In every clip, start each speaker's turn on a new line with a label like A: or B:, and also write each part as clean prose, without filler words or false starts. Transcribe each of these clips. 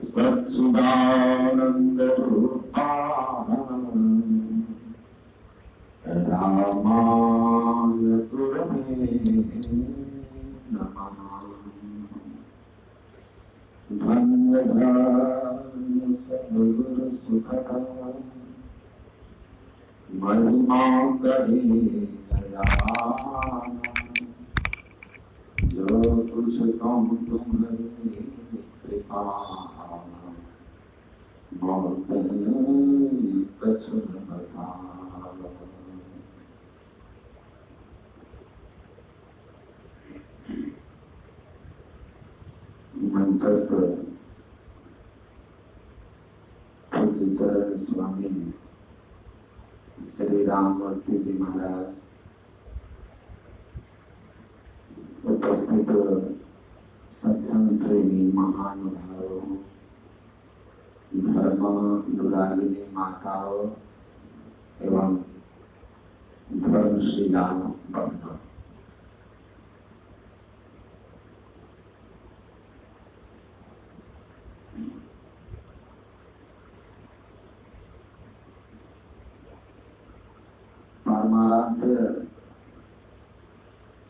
A: सच्चिदानंद रामाय गुरवे नमः। धन्य धन्य सद्गुरु सुखदां महिमा कहे दयाल। जो कुछ तुम तुम्हारी कृपा बहुत कछु बसाल। मंचस्थ चरण स्वामी श्री राममूर्ति जी महाराज, उपस्थित सत्संग प्रेमी महानुभावों, धर्मानुरागिनी माताओं एवं धर्मशीला बहनों, परमाराध्य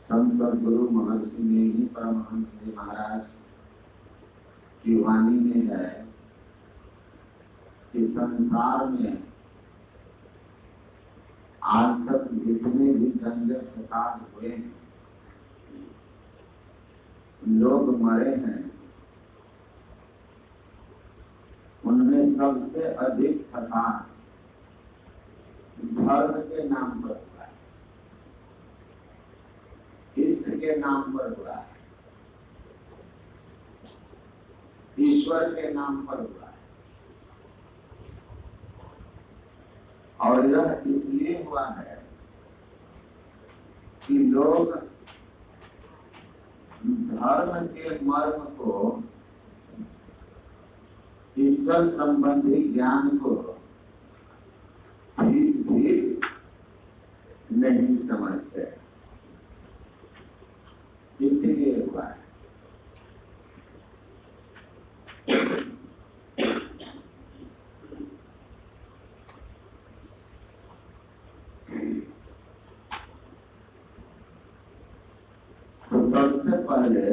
A: संत सद्गुरु महर्षि नेगी परमहंस जी महाराज की वाणी में है कि संसार में आज तक जितने भी दंगे फसाद हुए हैं, लोग मरे हैं, उनमें सबसे अधिक फसाद धर्म के नाम पर हुआ है, इष्ट के नाम पर हुआ है, ईश्वर के नाम पर हुआ है। और यह इसलिए हुआ है कि लोग धर्म के मर्म को, ईश्वर संबंधी ज्ञान को ठीक ठीक नहीं समझते, इसलिए हुआ है। तो सबसे पहले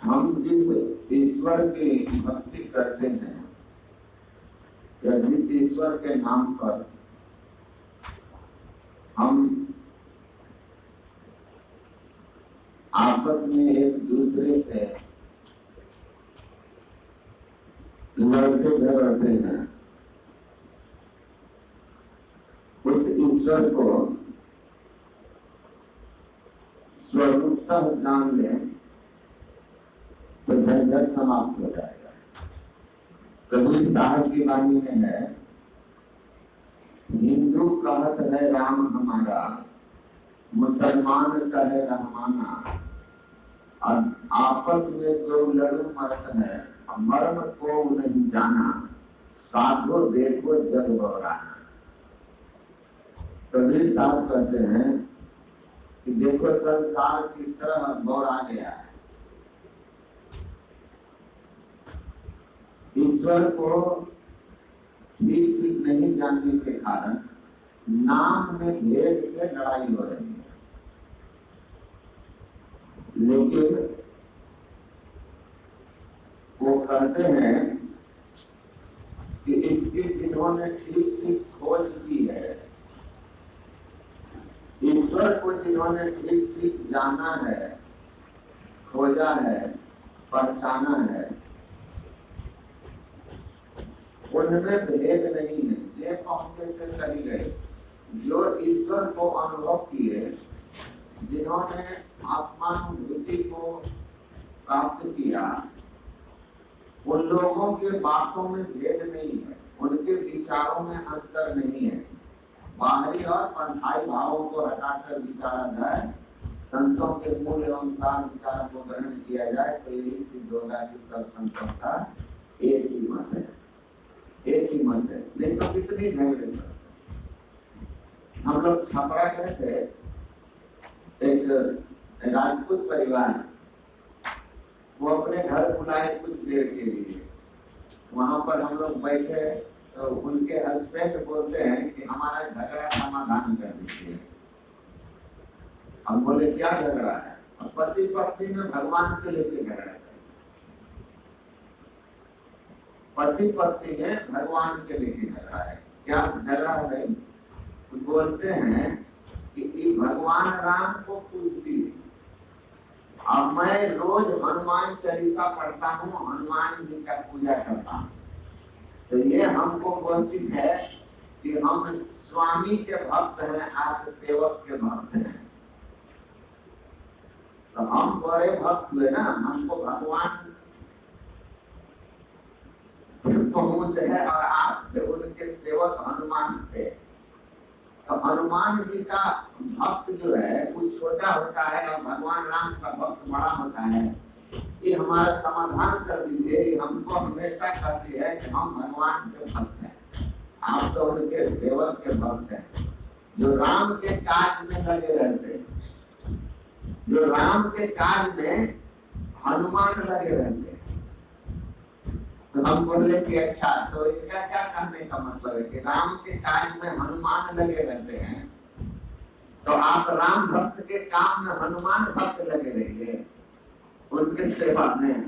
A: हम जिस ईश्वर की भक्ति करते हैं या जिस ईश्वर के नाम पर हम आपस में एक दूसरे से लड़ते झगड़ते हैं, उस ईश्वर को स्वरूपतः जान लें तो झंझट समाप्त हो जाएगा। कबीर साहब की वाणी में है, हिंदू कहत है राम हमारा, मुसलमान कहे रहमाना, और आपस में जो लड़ू मरत है, मर्म को नहीं जाना, साधो देखो जग बौराना। कबीर साहब कहते हैं कि देखो संसार किस तरह बौरा गया है। ईश्वर को ठीक ठीक नहीं जानने के कारण नाम में भेद से लड़ाई हो रही है। लेकिन वो कहते हैं कि इसकी जिन्होंने ठीक ठीक खोज की है, ईश्वर को जिन्होंने ठीक ठीक जाना है, खोजा है, पहचाना है, उनमें भेद नहीं है। ये पहुंचे से कही गए, जो ईश्वर को अनुभव किए, जिन्होंने आत्मानुभूति को प्राप्त किया, उन लोगों के बातों में भेद नहीं है, उनके विचारों में अंतर नहीं है। बाहरी और पंथाई भावों को हटाकर विचारा जाए, संतों के मूल एवं सार विचारों को ग्रहण किया जाए तो यही सिद्ध होगा कि सब संतों का एक ही मत है, एक ही मत है। नहीं तो कितने इतनी झगड़े करते। हम लोग छपरा गए थे, एक राजपूत परिवार, वो अपने घर बुलाए कुछ देर के लिए। वहां पर हम लोग बैठे तो उनके हस्बैंड बोलते हैं कि हमारा झगड़ा समाधान कर दीजिए। हम बोले क्या झगड़ा है? पति पत्नी में भगवान के लेके झगड़ा है, पति पत्नी में भगवान के लेके झगड़ा है। क्या झगड़ा है? बोलते हैं कि भगवान राम को पूजती है। अब मैं रोज हनुमान चालीसा पढ़ता हूँ, हनुमान जी का पूजा करता हूँ, तो ये हमको बोलती है कि हम स्वामी के भक्त हैं, आप सेवक के भक्त हैं। तो हम बड़े भक्त हुए ना, हमको भगवान पहुंच है और आप उनके सेवक हनुमान थे। तो हनुमान जी का भक्त जो है वो छोटा होता है और भगवान राम का भक्त बड़ा होता है। ये हमारा समाधान कर दीजिए। हमको हमेशा कहती है कि हम भगवान के भक्त हैं, आप तो उनके सेवक के भक्त हैं, जो राम के काज में लगे रहते हैं, जो राम के काज में हनुमान लगे रहते हैं। तो हम बोले कि अच्छा, तो इसका क्या कहने का मतलब है कि राम के काज में हनुमान लगे रहते हैं, तो आप राम भक्त के काम में हनुमान भक्त लगे रहिए उनके सेवा में।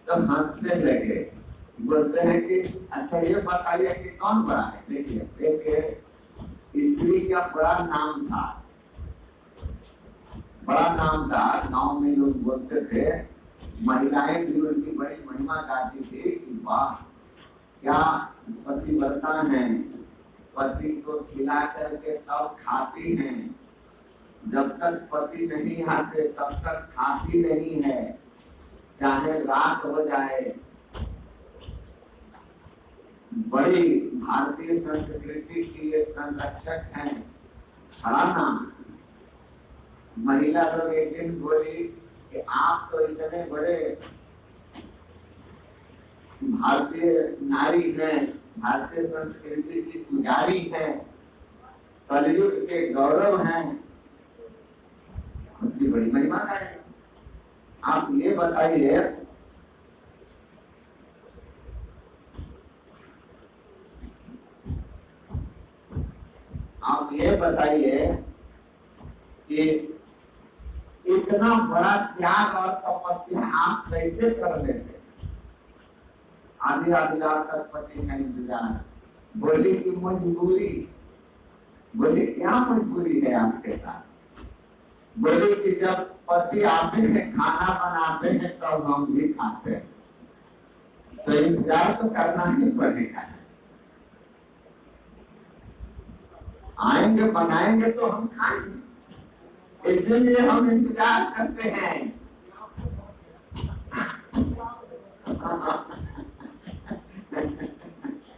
A: तो हंसने लगे, बोलते हैं कि अच्छा ये बताइए कि कौन बड़ा है? देखिए एक स्त्री का बड़ा नाम था, बड़ा नाम था। गांव में लोग बोलते थे, महिलाएं भी उनकी बड़ी महिमा गाती थी कि वाह क्या पतिव्रता है, पति को खिला करके तब खाती हैं, जब तक पति नहीं आते तब तक खाती नहीं है, चाहे रात हो जाए। बड़ी भारतीय संस्कृति की ये संरक्षक हैं, बड़ा नाम। महिला लोग एक दिन बोली कि आप तो इतने बड़े भारतीय नारी हैं, भारतीय संस्कृति की पुजारी हैं, कलयुग के गौरव हैं, उसकी बड़ी महिमा है। आप ये बताइए कि इतना बड़ा त्याग और तपस्या आप कैसे कर लेते? आधी आधी रात तक पति का इंतजार। बोली कि मजबूरी। बोली क्या मजबूरी है आपके साथ? बोली कि जब पति आते हैं खाना बनाते हैं तब हम भी खाते हैं, तो इंतजार तो करना ही पड़ेगा। आएंगे बनाएंगे तो हम खाएंगे, इसलिए हम इंतजार करते हैं।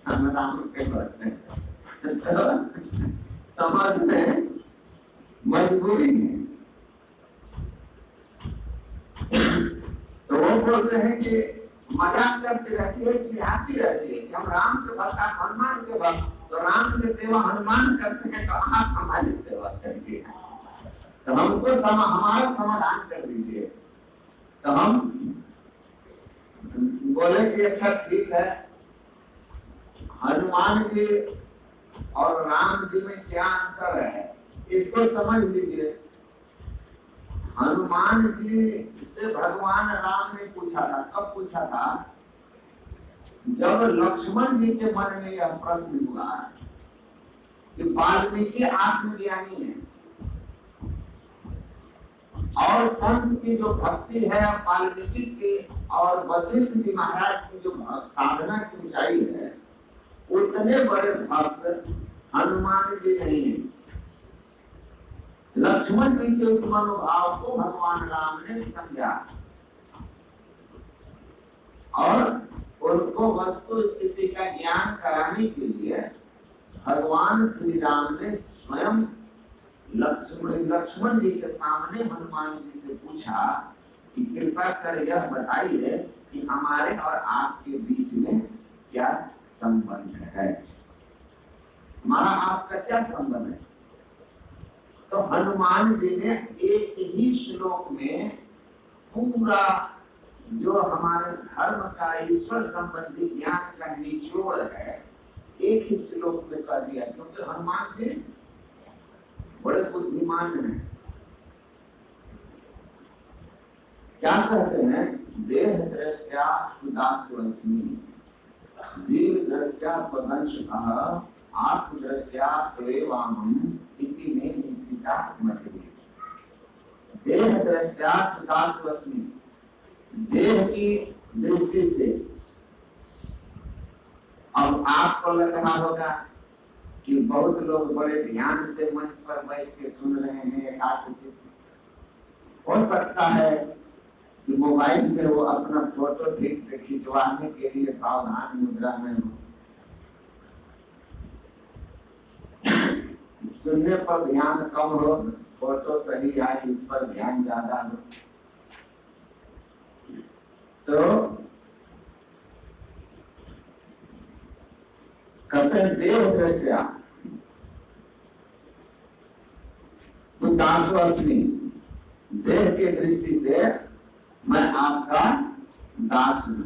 A: हम राम के भक्त हैं, समझ में मजबूरी है। तो वो बोलते हैं कि मजाक करते रहती है, चिढ़ाती रहती है कि हम राम के भक्त, आप हनुमान के भक्त, तो राम की सेवा हनुमान करते हैं तो आप हमारी सेवा करती है, तो हमको हमारा समाधान कर दीजिए। तो हम बोले कि अच्छा ठीक है, हनुमान जी और राम जी में क्या अंतर है इसको समझ लीजिए। हनुमान जी से भगवान राम ने पूछा था। कब पूछा था? जब लक्ष्मण जी के मन में यह प्रश्न हुआ कि वाल्मीकि आत्मज्ञानी है और संत की जो भक्ति है वाल्मीकि की और वशिष्ठ जी महाराज की जो साधना की ऊंचाई है, उतने बड़े भक्त हनुमान जी नहीं है। लक्ष्मण जी के उस मनोभाव को भगवान राम ने समझा और उनको वस्तु स्थिति का ज्ञान कराने के लिए भगवान श्री राम ने स्वयं लक्ष्मण जी के सामने हनुमान जी से पूछा कि कृपा कर यह बताइए कि हमारे और आपके बीच में क्या संबंध है। हमारा आपका क्या संबंध है? तो हनुमान जी ने एक ही श्लोक में पूरा जो हमारे धर्म का ईश्वर संबंधी ज्ञान का निचोड़ है एक ही श्लोक में कर दिया, क्योंकि हनुमान जी बड़े बुद्धिमान हैं। क्या कहते हैं? देह दृष्टया सुदास्वस्मि, जीव दृष्टया त्वदंशः, आत्म दृष्टया त्वेवाहम् इति मे निश्चिता मति। देह दृष्टया सुदास्वस्मि, देह की दृष्टि से। अब आपको लग रहा होगा कि बहुत लोग बड़े ध्यान से मंच पर बैठ के सुन रहे हैं, एकाग्रचित्त। हो सकता है कि मोबाइल में वो अपना फोटो ठीक से खिंचवाने के लिए सावधान मुद्रा में हो, सुनने पर ध्यान कम हो, फोटो सही आए इस पर ध्यान ज्यादा हो। तो कहते हैं देह दृष्टया दासवस्मि, देह के दृष्टि से मैं आपका दास हूं।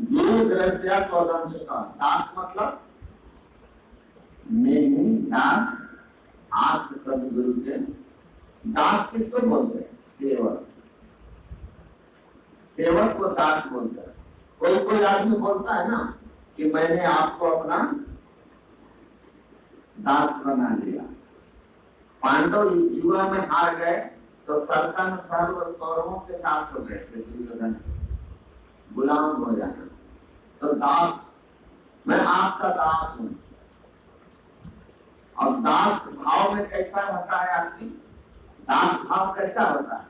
A: जीव दृष्टया त्वदंश का दास मतलब नहीं, दास आप सदगुरु के दास किसको बोलते हैं? सेवक। सेवक को दास बोलते हैं। कोई कोई आदमी बोलता है ना कि मैंने आपको अपना दास बना लिया। पांडव युवा में हार गए तो सर्कन सर्व कौरवों के दास हो गए थे, दुर्योधन गुलाम हो जाना। तो दास, मैं आपका दास हूं। और दास भाव में कैसा होता है आदमी? दास भाव कैसा होता है?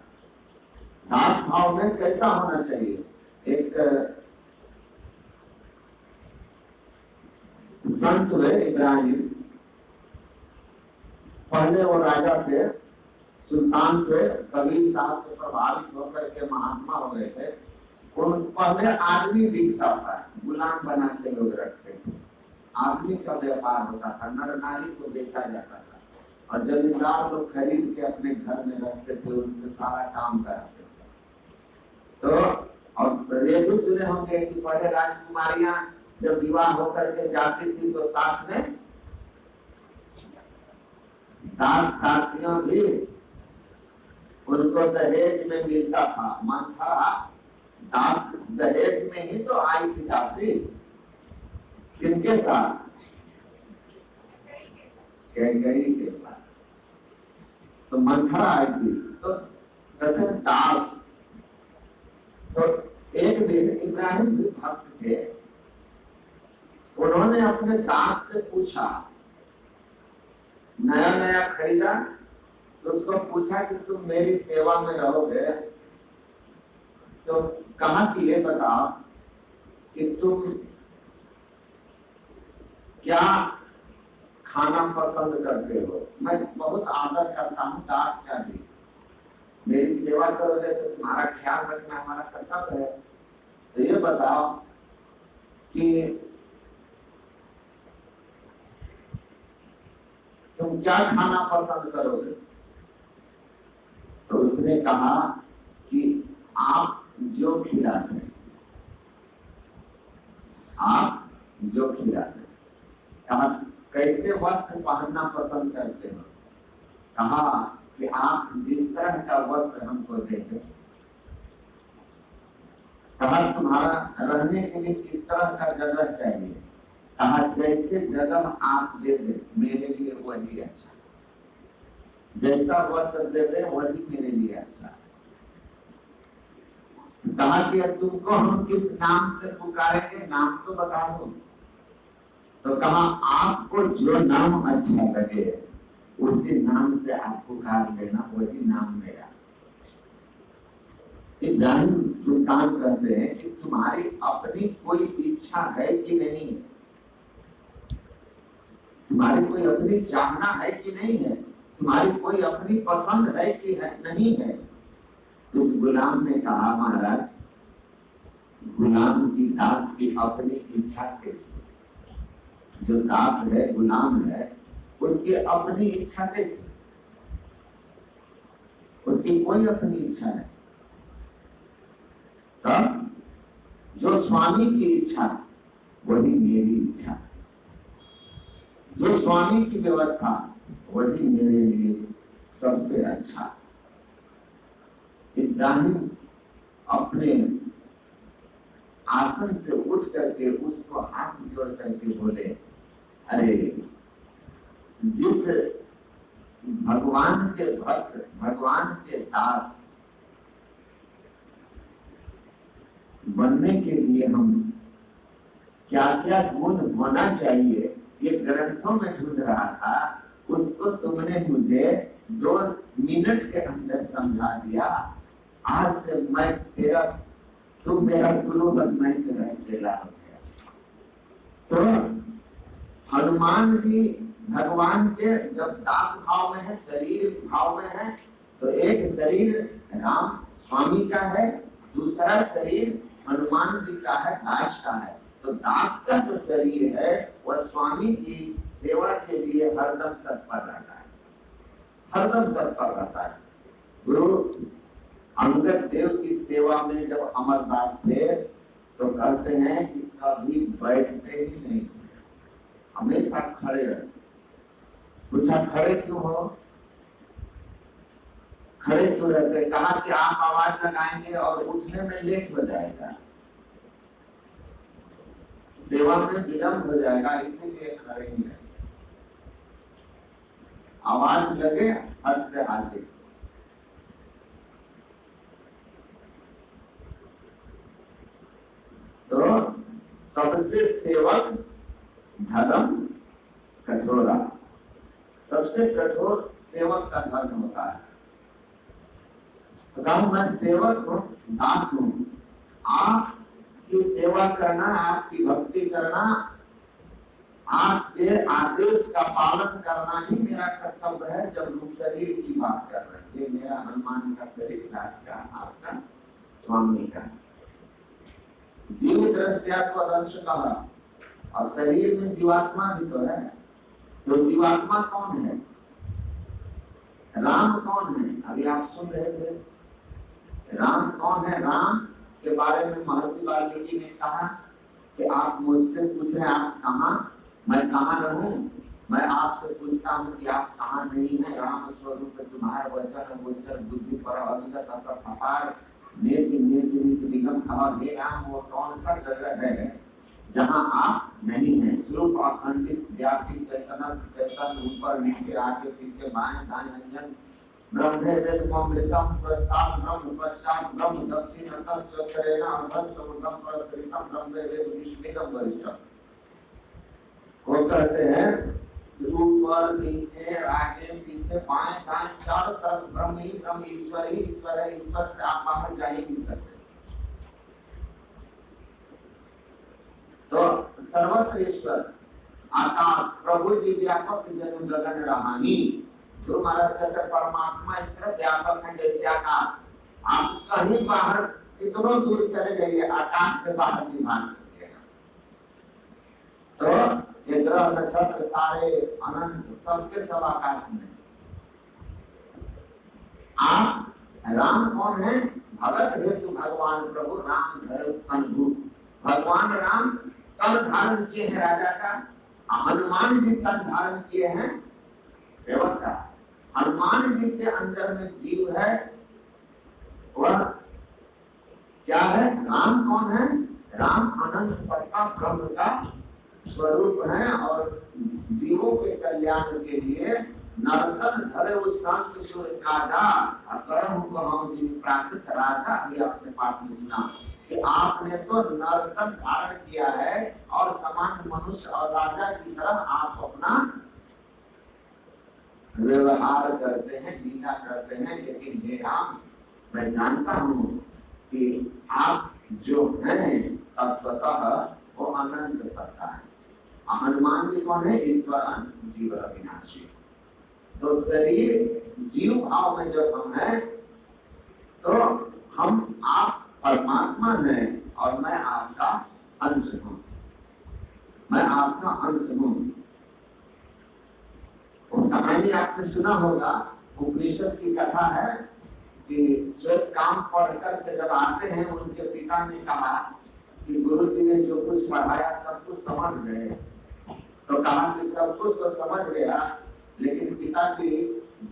A: दास भाव में कैसा होना चाहिए? एक संत हुए इब्राहिम, पहले वो राजा थे, सुल्तान थे, कबीर साहब से प्रभावित होकर के महात्मा हो गए थे। उन पहले आदमी बिकता था, गुलाम बना के लोग रखते थे, आदमी का व्यापार होता था, नर नारी को बेचा जाता था। और जमींदार लोग खरीद के अपने घर में रखते थे, उनसे सारा काम कराते थे। तो और ये भी सुने होंगे कि पहले राजकुमारियां जब विवाह होकर के जाती थी तो साथ में दास दासियों भी उनको दहेज में मिलता था। मन था दास दहेज में ही तो आई थी दासी। किनके साथ? कैकेयी के साथ। तो मंथरा आई थी तो कहते दास। तो एक दिन इब्राहिम भी भक्त थे, उन्होंने अपने दास से पूछा, नया नया खरीदा तो उसको पूछा कि तुम मेरी सेवा में रहोगे तो कहा कि ये बताओ कि तुम क्या खाना पसंद करते हो? मैं बहुत आदर करता हूँ दास का भी, मेरी सेवा करोगे तो तुम्हारा ख्याल रखना हमारा कर्तव्य है। तो ये बताओ कि तुम क्या खाना पसंद करोगे? तो उसने कहा कि आप जो खिलाते हैं, आप जो खिलाते हैं। कहा कैसे वस्त्र पहनना पसंद करते हो? कहा कि आप जिस तरह का वस्त्र हमको देते। कहा तुम्हारा रहने के लिए किस तरह का जगह चाहिए? कहा जैसे जगह आप दे दे मेरे लिए वही अच्छा, जैसा वस्त्र दे दे वही मेरे लिए अच्छा। कहा कि तुमको हम किस नाम से पुकारेंगे, नाम तो बता दो। तो कहा आपको जो नाम अच्छा लगे उसी नाम से आप पुकार लेना, वही नाम मेरा। इब्राहिम सुल्तान कहते हैं कि तुम्हारी अपनी कोई इच्छा है कि नहीं? तुम्हारी कोई अपनी चाहना है कि नहीं है? तुम्हारी कोई अपनी पसंद है कि नहीं है? उस गुलाम ने कहा महाराज, गुलाम की दास की अपनी इच्छा कैसी? जो दास है, गुलाम है, उसकी अपनी इच्छा नहीं, उसकी कोई अपनी इच्छा नहीं। तब जो स्वामी की इच्छा वही मेरी इच्छा, जो स्वामी की व्यवस्था वही मेरे लिए सबसे अच्छा। इब्राहिम अपने आसन से उठ करके उसको हाथ जोड़ करके बोले, अरे जिस भगवान के भक्त, भगवान के दास बनने के लिए हम क्या क्या गुण होना चाहिए ये ग्रंथों में ढूंढ रहा था, उसको तुमने मुझे 2 मिनट के अंदर समझा दिया। आज से मैं तेरा, तू मेरा गुरु बन, मैं तेरा चेला हो गया। तो हनुमान जी भगवान के जब दास भाव में है, शरीर भाव में है, तो एक शरीर राम स्वामी का है, दूसरा शरीर हनुमान जी का है, दास का है। तो दास का जो शरीर है वह स्वामी की सेवा के लिए हरदम तत्पर रहता है, हरदम तत्पर रहता है। गुरु अंगद देव की सेवा में जब अमरदास थे तो कहते हैं कि कभी बैठते ही नहीं, हमेशा खड़े रहे। पूछा खड़े क्यों हो, खड़े क्यों रहते? कहा कि आप आवाज लगाएंगे और उठने में लेट हो जाएगा, सेवा में विलंब हो जाएगा, इसलिए खड़े ही रहे। आवाज लगे हद से आगे। तो सबसे सेवक धर्म कठोरा, सबसे कठोर सेवक का धर्म होता है। तो कहा मैं सेवक हूँ, दास हूँ, आपकी सेवा करना, आपकी भक्ति करना, आपके आदेश का पालन करना ही मेरा कर्तव्य है। जब हम शरीर की बात कर रहे हैं, मेरा हनुमान का शरीर का, आपका स्वामी का जीव दृष्टिया अंश कहा, और शरीर में जीवात्मा भी तो है। तो जीवात्मा कौन है? राम कौन है? अभी आप सुन रहे थे, राम कौन है? राम के बारे में महर्षि वाल्मीकि ने कहा कि आप मुझसे पूछे आप कहाँ, मैं कहाँ रहूं? मैं आपसे पूछता हूँ कि आप कहाँ नहीं है। राम स्वरूप तुम्हारे वचन गोचर बुद्धि पर अविगत अपार नेति नेति निगम कहा। हे राम, वो कौन सा जगह है जहाँ आप नहीं हैं? स्वरूप अखंडित व्यापी चैतन्य, चैतन्य ऊपर नीचे आगे पीछे बाएं दाएं अंजन ब्रह्मे वेदमृतम प्रस्ताव ब्रह्म पश्चात ब्रह्म दक्षिण तत्सरेण अधस्समुदम प्रसरितम ब्रह्मे वेद विश्वेदम वरिष्ठम। वो कहते हैं ऊपर नीचे आगे पीछे बाएं दाएं चारों तरफ ब्रह्म ही ब्रह्म, ईश्वर ही ईश्वर है, ईश्वर से आप बाहर जा ही नहीं सकते। तो सर्वत्र ईश्वर, आकाश प्रभु जी व्यापक जन गगन रहानी। जो महाराज कहते परमात्मा इस तरह व्यापक है जैसे आकाश। आप कहीं बाहर कितनों दूर चले जाइए, आकाश के बाहर भी भाग सकते। तो ये ग्रह नक्षत्र तारे अनंत सबके सब आकाश में। आप राम कौन है? भगत हेतु भगवान प्रभु राम धर तनु। भगवान राम तन धारण किए हैं राजा का, हनुमान जी तन धारण किए हैं सेवक का। हनुमान जी के अंदर में जीव है, वह क्या है? राम कौन है? राम अनंत सत्ता ब्रह्म का स्वरूप है और जीवों के कल्याण के लिए नर्तन धरे उस शांत सूर्य राजा अकर्म को हम जी प्राकृत राजा भी अपने पास में सुना कि आपने तो नर्तन धारण किया है और समान मनुष्य और राजा की तरह आप अपना व्यवहार करते हैं, लीला करते हैं। लेकिन हे राम, मैं जानता हूँ कि आप जो हैं तत्वतः वो अनंत सत्ता है। हनुमान जी कौन है? ईश्वर जीव अविनाशी। तो शरीर जीव भाव में जब हम हैं तो हम आप परमात्मा हैं और मैं आपका अंश हूँ। मैं आपका अंश हूँ। वो कहानी आपने सुना होगा, उपनिषद की कथा है कि श्वेत काम पढ़ करके जब आते हैं, उनके पिता ने कहा कि गुरु जी ने जो कुछ पढ़ाया सब कुछ समझ गए। तो कहा कि सब कुछ तो समझ गया, लेकिन पिताजी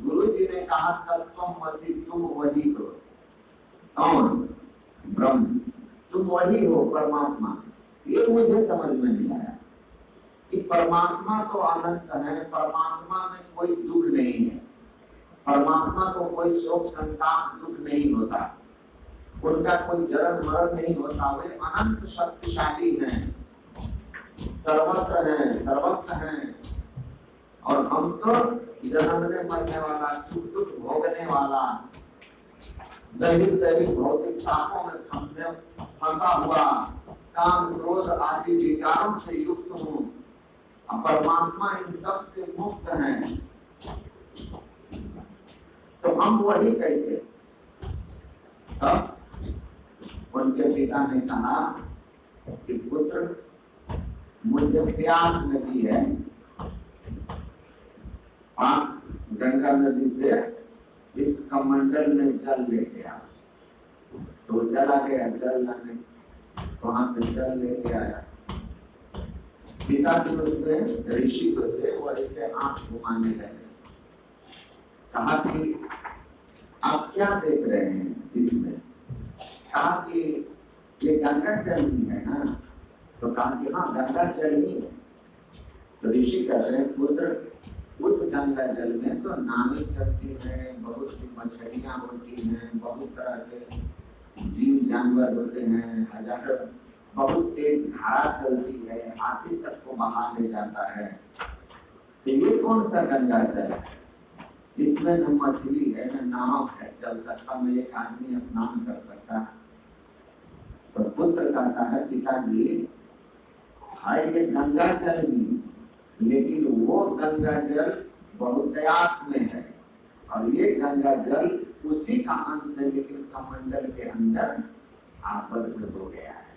A: गुरु जी ने कहा तत्त्वमसि, तुम वही हो। कौन? ब्रह्म। तुम वही हो, परमात्मा। ये मुझे समझ में नहीं आया कि परमात्मा तो अनंत है, परमात्मा में कोई दुख नहीं है, परमात्मा को कोई शोक संताप दुख नहीं होता, उनका कोई जन्म मरण नहीं होता, वे अनंत शक्तिशाली हैं, सर्वत्र हैं, सर्वत्र हैं। और हम तो जन्मने मरने वाला, सुख दुख भोगने वाला, दैहिक दैहिक भौतिक तापों में फंसा हुआ, काम क्रोध आदि विकारों से युक्त हूँ। परमात्मा इन सब से मुक्त हैं, तो हम वही कैसे? तब उनके पिता ने कहा कि पुत्र, मुझे प्यास लगी है, आप गंगा नदी से इस कमंडल में जल लेके आ। तो चला गया जल लाने, वहां से जल लेके आया। पिता जी उसमें ऋषि को थे, वो ऐसे आंख घुमाने लगे। कहा कि आप क्या देख रहे हैं इसमें? कहा कि ये गंगा जल ही है ना? तो कहा कि हाँ, गंगा जल ही है। तो ऋषि कह रहे हैं, पुत्र, उस गंगा जल में तो नावें चलती हैं, बहुत सी मछलियां होती हैं, बहुत तरह के जीव जानवर होते हैं, हजारों, बहुत तेज धारा चलती है, हाथी तक को बहा ले जाता है। तो ये कौन सा गंगा जल है? इसमें न मछली है, न नाव है, चल सकता, में एक आदमी स्नान कर सकता। तो पुत्र कहता है, पिताजी, हाय ये गंगा जल ही, लेकिन वो गंगा जल बहुतायत में है, और ये गंगा जल उसी का अंत है, लेकिन कमंडल के अंदर आबद्ध हो गया है।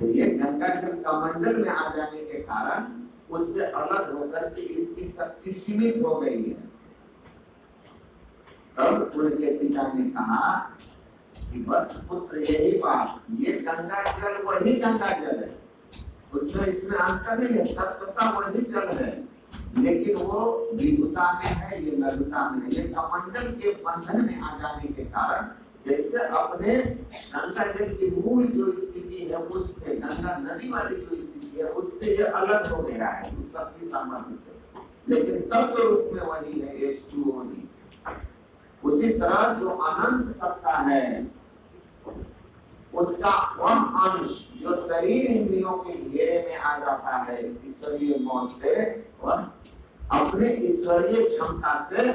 A: तो ये गंगा जल कमंडल में आ जाने के कारण उससे अलग होकर के इसकी शक्ति सीमित हो गई है। तब उनके पिता ने कहा कि बस पुत्र, यही बात, ये गंगा जल वही गंगा जल है, उसमें इसमें अंतर नहीं है, तत्वता वही जल है, लेकिन वो विभुता में है, ये लघुता में है। ये कमंडल के बंधन में आ जाने के कारण, जैसे अपने गंगा जल की मूल जो स्थिति है उससे, गंगा नदी वाली जो स्थिति है उससे ये अलग हो गया है, उस शक्ति सामर्थ्य से, लेकिन तत्व रूप में वही है, H2O ही। उसी तरह जो अनंत सत्ता है, उसका वह अंश जो शरीर इंद्रियों के घेरे में आ जाता है ईश्वरीय मौत से, वह अपने ईश्वरीय क्षमता से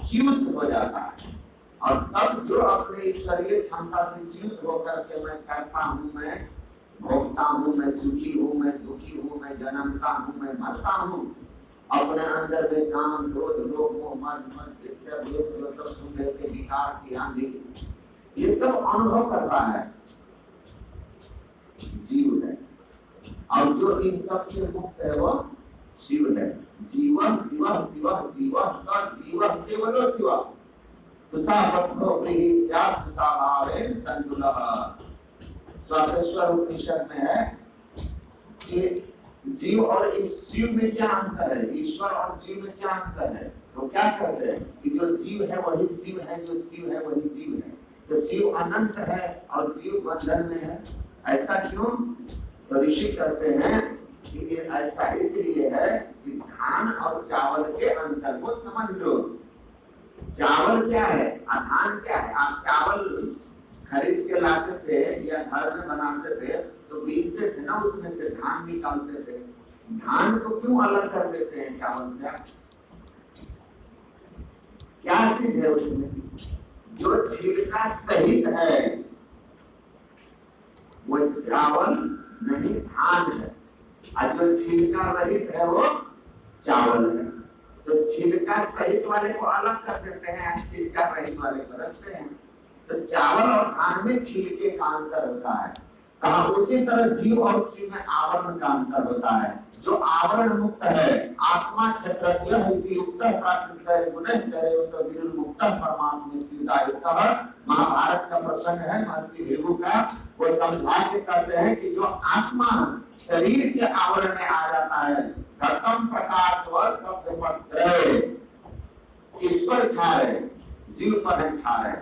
A: च्युत हो जाता है। और तब जो अपने ईश्वरीय क्षमता से च्युत होकर के मैं करता हूँ, मैं भोगता हूँ, मैं सुखी हूँ, मैं दुखी हूँ, मैं जन्मता हूँ, मैं मरता हूँ, अपने अंदर में काम क्रोध लोभ मोह मद सब सुन लेते विकार की आंधी, ये सब अनुभव कर रहा है जीव है। और जो इन सब से मुक्त है वो शिव है। जीवन जीवन जीवन जीवन का जीवन केवल शिव तुषा बद्धो प्रियात तुषा भावे संतुलः। स्वादेश्वर उपनिषद में है कि जीव और इस शिव में क्या अंतर है, ईश्वर और जीव में क्या अंतर है? तो क्या कहते हैं कि जो जीव है वही शिव है, जो शिव है वही जीव है। तो शिव अनंत है और जीव बंधन में है। ऐसा क्यों? तो ऋषि कहते हैं कि ये ऐसा इसलिए है कि धान और चावल के अंतर को समझ लो। चावल क्या है, धान क्या है? आप चावल खरीद के लाते थे या घर में बनाते थे तो बीजते थे ना, उसमें से धान निकालते थे। धान को क्यों अलग कर देते हैं चावल से? क्या चीज है उसमें? जो छिलका सहित है वो चावल नहीं, धान है, और जो छिलका रहित है वो चावल है। तो छिलका सहित वाले को अलग कर देते हैं, छिलका रहित वाले को रखते हैं। तो चावल और धान में छिलके का अंतर होता है। कहा उसी तरह जीव और शिव में आवरण का अंतर होता है। जो आवरण मुक्त है आत्मा क्षेत्र युक्त प्राकृत मुक्त परमात्मा। महाभारत का प्रसंग है, महर्षि भृगु का। वो समझा के कहते हैं कि जो आत्मा शरीर के आवरण में आ जाता है, घटम प्रकाश व शब्द पत्र, ईश्वर छा रहे, जीव पर है छा रहे।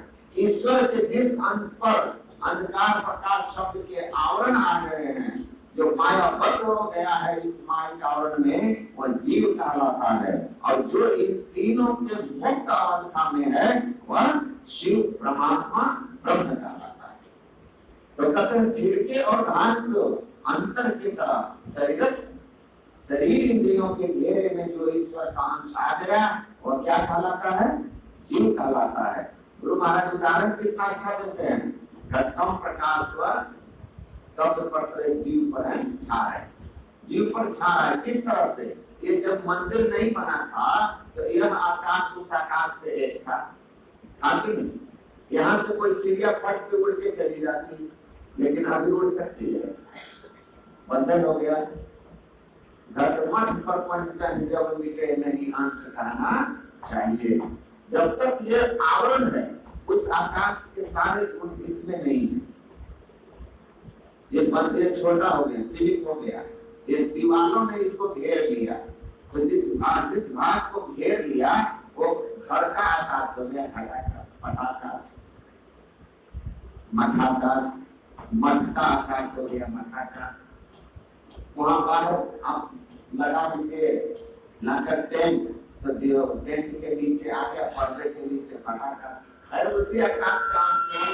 A: ईश्वर के जिस अंश पर अंधकार प्रकाश शब्द के आवरण आ गए हैं, जो माया बद्ध हो गया है इस माया के आवरण में, वह जीव कहलाता है। और जो इन तीनों के मुक्त अवस्था में है वह शिव परमात्मा ब्रह्म कहलाता है। तो कहते हैं छिड़के और धान को अंतर की तरह शरीर इंद्रियों के घेरे में जो ईश्वर का अंश आ गया वह क्या कहलाता है? जीव कहलाता है। गुरु महाराज उदाहरण कितना अच्छा देते हैं, घटम प्रकाश व शब्द पत्र जीव पर है छा है, जीव पर छा है। किस तरह से? ये जब मंदिर नहीं बना था तो यह आकाश उस आकाश से एक था, नहीं? यहाँ से कोई चिड़िया फट से उड़ के चली जाती, लेकिन अभी उड़ सकती है, बंधन हो गया। घटमठ पर पंचन जब मिटे नहीं अंश कहना चाहिए। जब तक ये आवरण है उस आकाश के सारे गुण इसमें नहीं है। ये मंदिर छोटा हो गया, सीमित हो गया, ये दीवारों ने इसको घेर लिया। तो जिस भाग को घेर लिया वो घर का आकाश हो गया, पटाखा मठाकार, मठ का आकाश हो गया मठाकार। वहां पर आप लगा दीजिए लाकर टेंट, तो टेंट के नीचे आ गया, पर्दे के नीचे पटाखा। अरे उसी आकाश का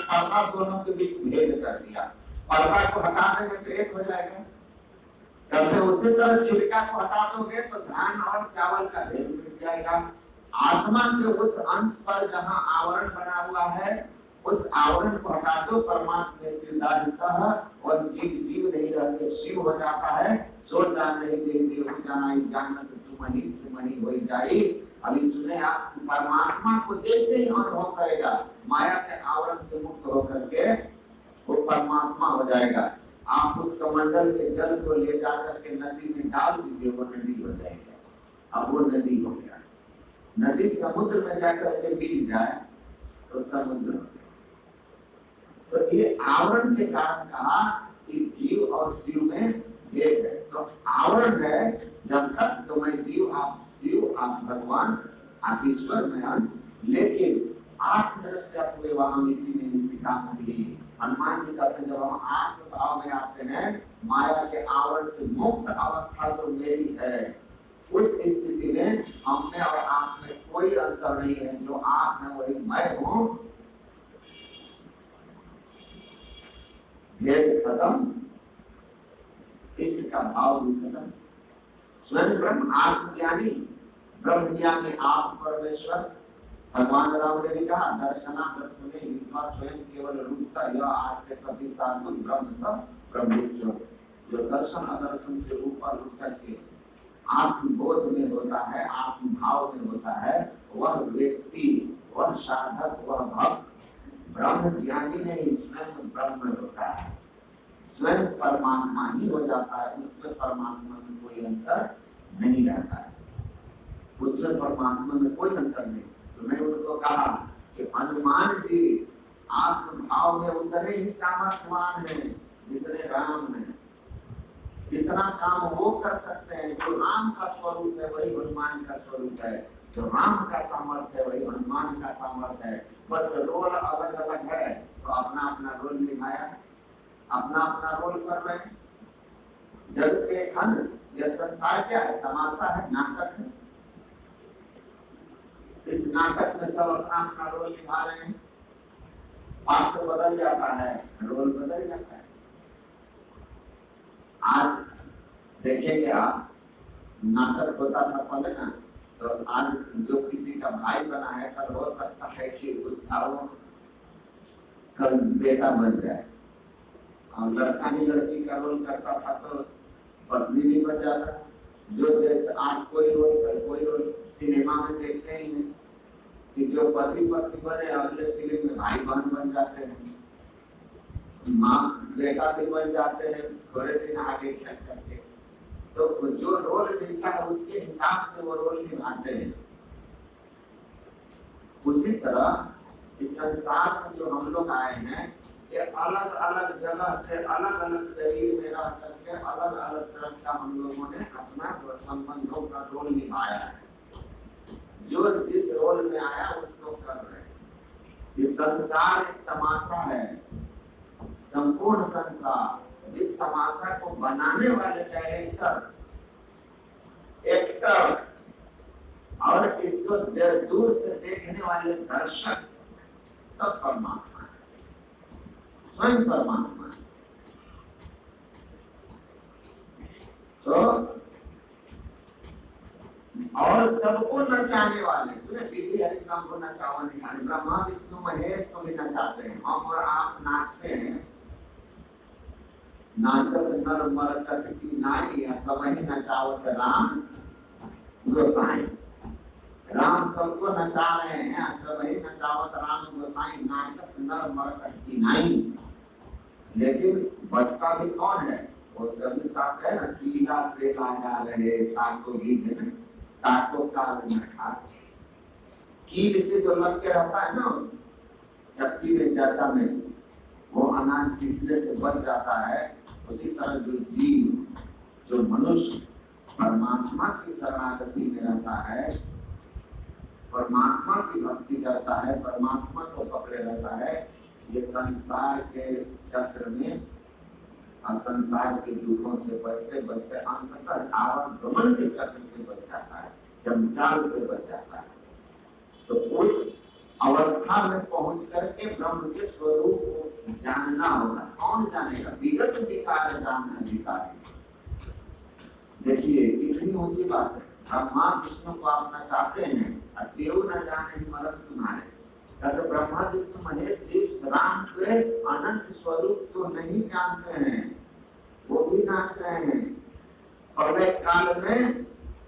A: पर्दा दोनों के बीच भेद कर दिया, पर्दा को हटा देंगे तो एक हो जाएगा। कहते उसी तरह छिलका को हटा दोगे तो धान और चावल का भेद मिट जाएगा। आत्मा के उस अंश पर जहाँ आवरण बना हुआ है उस आवरण को हटा दो, परमात्मा और जीव नहीं रहते, शिव हो जाता है। सो जान नहीं देते हो जाना जानना तो तुम ही हो जाए। अभी सुने आप, परमात्मा को जैसे ही अनुभव करेगा माया के आवरण से मुक्त होकर के वो परमात्मा हो जाएगा। आप उस कमंडल के जल को ले जाकर के नदी में डाल दीजिए, वो नदी हो जाएगा। अब वो नदी हो गया। नदी समुद्र में जाकर के मिल जाए तो समुद्र हो गया। तो ये आवरण के कारण कहा कि जीव और शिव में भेद है। तो आवरण है जब तक तो मैं जीव, आप भगवान, आप ईश्वर में अंश, लेकिन आत्मदृष्टि हुए वहां मिट्टी में निष्ठा मिली। हनुमान जी कहते हैं जब हम आत्म भाव में आते हैं, माया के आवरण से मुक्त अवस्था तो मेरी है, उस स्थिति में हम में और आप में कोई अंतर नहीं है। जो आप में वही मैं हूँ, भेद खत्म, इसका भाव भी खत्म। स्वयं ब्रह्म आत्मज्ञानी, ब्रह्म ज्ञानी आप परमेश्वर। भगवान राम ने भी कहा दर्शना दर्शने हित्वा स्वयं केवल रूपता यह आस्ते कभी साधु ब्रह्म सब ब्रह्मेश्वर। जो दर्शन अदर्शन से ऊपर उठ करके आत्मबोध में होता है, आत्मभाव में होता है, वह व्यक्ति, वह साधक, वह भक्त ब्रह्म ज्ञानी नहीं, स्वयं ब्रह्म होता है, स्वयं परमात्मा ही हो जाता है। उसमें परमात्मा में कोई अंतर नहीं रहता है, उसमें परमात्मा में कोई अंतर नहीं। तो मैं उनको कहा कि हनुमान जी आत्मभाव में उतने ही सामर्थ्यवान है जितने राम है। जितना काम वो कर सकते हैं, जो राम का स्वरूप है वही हनुमान का स्वरूप है, जो राम का सामर्थ्य है वही हनुमान का सामर्थ्य है। बस रोल अलग अलग है, तो अपना अपना रोल निभाया, अपना अपना रोल कर रहे हैं। जग के खंड, यह संसार क्या है? तमाशा है, नाटक है। इस नाटक में सब अपना अपना रोल निभा रहे हैं। पात्र बदल जाता है, रोल बदल जाता है। आज देखेंगे आप, नाटक होता था पहले ना, तो आज जो किसी का भाई बना है कल हो सकता है कि उसका कल बेटा बन जाए। और लड़का ही लड़की का रोल करता था तो पत्नी भी बन जाता। जो जैसे आज कोई रोल सिनेमा में देखते ही नहीं कि जो पति पत्नी बने अगले फिल्म में भाई बहन बन जाते हैं। माँ बेटा भी बन जाते हैं थोड़े दिन आगे चल करके। तो जो रोल मिलता है उसके हिसाब से वो रोल निभाते हैं। उसी तरह इस संसार में जो हम लोग आए हैं, ये अलग अलग जगह से अलग अलग शरीर में रह करके अलग अलग तरह का हम लोगों ने अपना संबंधों का रोल निभाया है। जो जिस रोल में आया उसको कर रहे हैं। ये संसार एक तमाशा है, संपूर्ण संसार। इस तमाशा को बनाने वाले डायरेक्टर, एक्टर और इसको दूर से देखने वाले दर्शक सब परमात्मा है, स्वयं परमात्मा है। तो और सबको नचाने वाले, सुने पीछे हरिनाम को नचावा नहीं, ब्रह्मा विष्णु महेश को भी नचाते हैं। हम और आप नाचते हैं, नाचत नर मरकट की नाई, सब ही नचावत राम गोसाई। राम सबको नचा रहे हैं, सब ही नचावत राम गोसाई, नाचत नर मरकट की नाई। लेकिन बचता भी कौन है? वो कभी साथ है ना, कीड़ा से राजा रहे साको गीत है, साको काल में खा। कील से जो लग के रहता है ना चक्की में जाता में, वो अनाज पीसने से बच जाता है। उसी तरह जो जीव, जो मनुष्य परमात्मा की शरणागति में रहता है, परमात्मा की भक्ति करता है, परमात्मा को पकड़े रहता है, ये संसार के चक्र में और संसार के दुखों से बचते बचते अंततः आवागमन के चक्र से बच जाता है, जंजाल से बच जाता है। तो उस अवस्था में पहुंच करके ब्रह्म के स्वरूप को जानना होगा। कौन जानेगा? विगत विकार जानना अधिकारी। देखिए कितनी ऊंची बात है। ब्रह्मा विष्णु को आप नचाते हैं, देव न जाने मरद तुम्हारे। तो ब्रह्मा विष्णु महेश जीव राम के अनंत स्वरूप तो नहीं जानते हैं, वो भी नाच रहे हैं। प्रलय काल में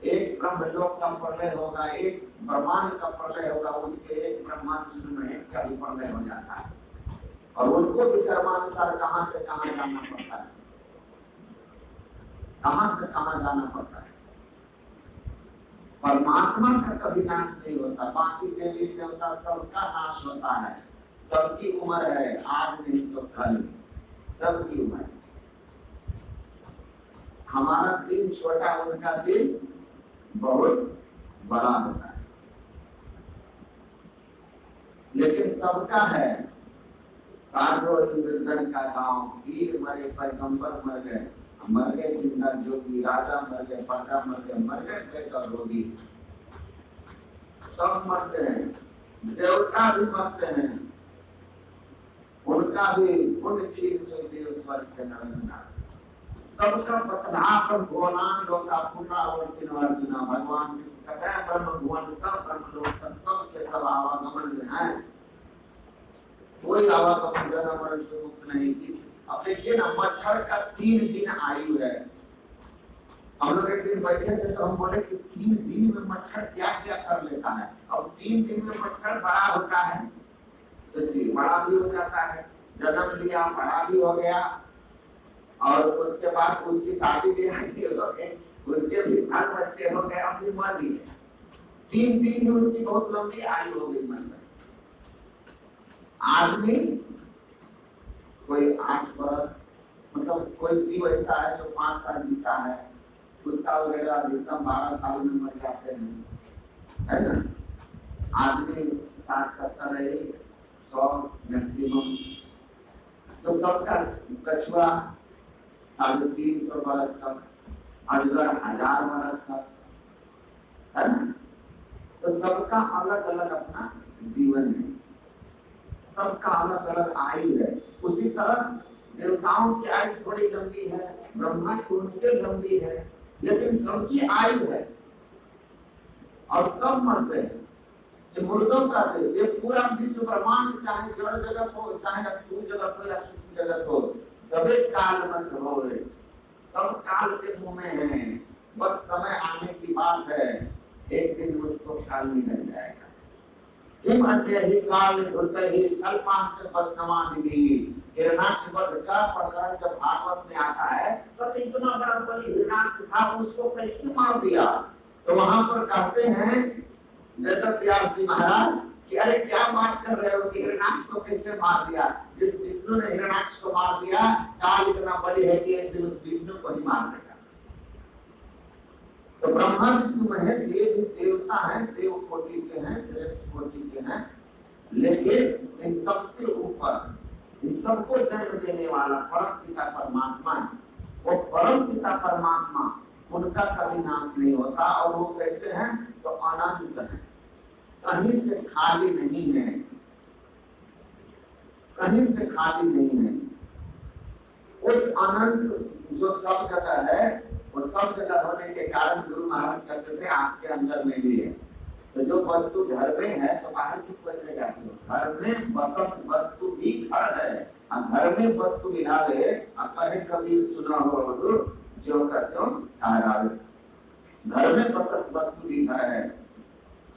A: एक ब्रह्मलोक का प्रलय होगा, एक ब्रह्मांड का प्रलय होगा, उसके एक ब्रह्मा विष्णु महेश का भी प्रलय हो जाता है। और उनको भी कर्मानुसार कहां से कहां जाना पड़ता है, कहां से कहां जाना पड़ता है। परमात्मा का कभी नाश नहीं होता। बाकी देवी देवता सबका नाश होता है, सबकी उम्र है, आज नहीं तो कल, सबकी उम्र है। हमारा दिल छोटा, उनका दिल बहुत बड़ा होता है। लेकिन सबका है। काटो इंद्रधन का गांव, वीर मरे, पैगंबर मर गए, मर गए जिंदा जोगी, राजा मर गए, प्रजा मर गए, मर गए बेकार रोगी, सब मरते हैं। देवता भी मरते हैं, उनका भी पुण्य छीन से देव स्वर्ग से नरक। सबका पतनापन गोलान लोका पुरा और अर्जुना भगवान ब्रह्म भुवन सब ब्रह्म लोक सब के सब आवागमन में है। कोई आवागमन जन्म मरण से मुक्त नहीं की। अब देखिए ना, मच्छर का 3 दिन आयु है। हम लोग एक दिन बैठे थे तो हम बोले कि 3 दिन में मच्छर क्या क्या कर लेता है। अब 3 दिन में मच्छर बड़ा होता है, सोचिए बड़ा भी हो जाता है, जन्म लिया बड़ा भी हो गया, और उसके बाद उसकी शादी भी हो गई, उनके भी बाल बच्चे हो गए, अब भी मर भी गए। 3 दिन ही उसकी बहुत लंबी आयु हो गई। मच्छर आदमी कोई 8 बरस, मतलब कोई जीव ऐसा है जो 5 साल जीता है, कुत्ता वगैरह अधिकतम 12 साल में मर जाते हैं, है ना। आदमी 60-70 रहे, 100 मैक्सिमम। तो सबका कछुआ 350 बरस तक, अजगर 1000 बरस तक, है ना। तो सबका अलग अलग अपना जीवन है, सबका अलग अलग आयु है। उसी तरह देवताओं की आयु थोड़ी लंबी है, ब्रह्मा की उनसे लंबी है, लेकिन सबकी आयु है और सब मरते हैं। ये मुर्दों का देश, ये पूरा विश्व ब्रह्मांड, चाहे जड़ जगत हो, चाहे स्थूल जगत हो या सूक्ष्म जगत हो, सभी काल में हो, सब काल के मुंह में है। बस समय आने की बात है, एक दिन मुझको ख्याल नहीं लग जाएगा। हिम अंत्य ही काल धुलते ही कल्पांत बसनवान भी, हिरण्याक्ष वध का प्रकरण जब भागवत में आता है तो इतना बड़ा बलि हिरण्याक्ष था, उसको कैसे मार दिया? तो वहां पर कहते हैं वेदव्यास जी महाराज कि अरे क्या बात कर रहे हो कि हिरण्याक्ष को कैसे मार दिया? जिस विष्णु ने हिरण्याक्ष को मार दिया, काल इतना बलि है कि एक दिन उस विष्णु को ही मार देगा। तो ब्रह्मा विष्णु महेश ये भी देवता हैं, देव कोटि के हैं, श्रेष्ठ कोटि के हैं, लेकिन इन सबसे ऊपर इन सबको जन्म देने वाला परम पिता परमात्मा है। वो परम पिता परमात्मा उनका कभी नाश नहीं होता, और वो कैसे हैं? तो अनंत है, कहीं से खाली नहीं है, कहीं से खाली नहीं है। उस अनंत जो सब जगह है, वो सब जगह होने के कारण गुरु महाराज कहते थे आपके अंदर में भी है। तो जो वस्तु घर में है तो बाहर क्यों कैसे जाती हो? घर में वस्तु भी घर है, और घर में वस्तु मिलावे, कहे कभी सुना हो जो का त्यों ठहरावे। घर में वस्तु भी घर है।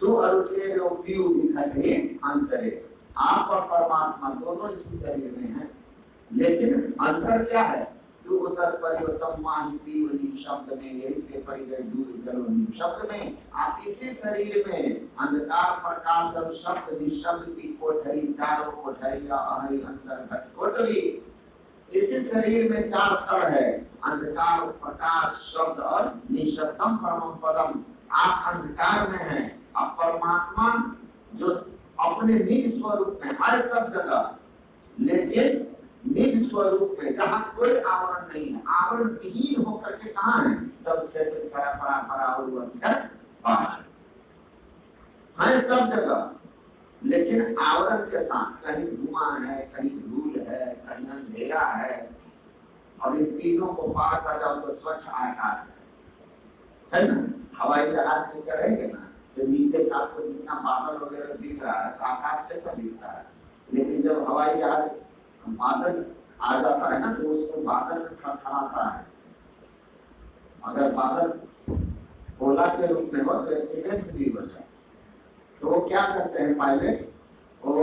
A: तो अरुचे जो पीयू दिखते अंतरे, आप और परमात्मा दोनों इसी शरीर में हैं, लेकिन अंतर क्या है? जो उतर परिवर्तन पीवनी शब्द में, यही से परिचय दूर चलो शब्द में, आप इसी शरीर में अंधकार प्रकाश और शब्द निशब्द की कोठरी, चारों कोठरिया अहरी अंतर्गत कोठरी, इसी शरीर में चार स्तर है, अंधकार प्रकाश शब्द और निशब्दम परम पदम। आप अंधकार में हैं, अब परमात्मा जो अपने निज स्वरूप में हर सब जगह, लेकिन निज स्वरूप में जहाँ कोई आवरण नहीं है, आवरण विहीन होकर के कहाँ है? सब क्षेत्र है सब जगह, लेकिन आवरण के साथ कहीं धुआं है, कहीं धूल है, कहीं अंधेरा है, और इन तीनों को पार कर जाओ तो स्वच्छ आकाश है ना? हवाई जहाज में चढ़ेंगे ना तो नीचे का आपको जितना बादल वगैरह दिख रहा है तो आकाश कैसा दिखता है, लेकिन जब हवाई जहाज बादल आ जाता है ना तो उसको बादल खड़खड़ाता है। अगर बादल ओला के रूप में हो तो एक्सीडेंट भी हो जाए, तो वो क्या करते हैं पायलट, वो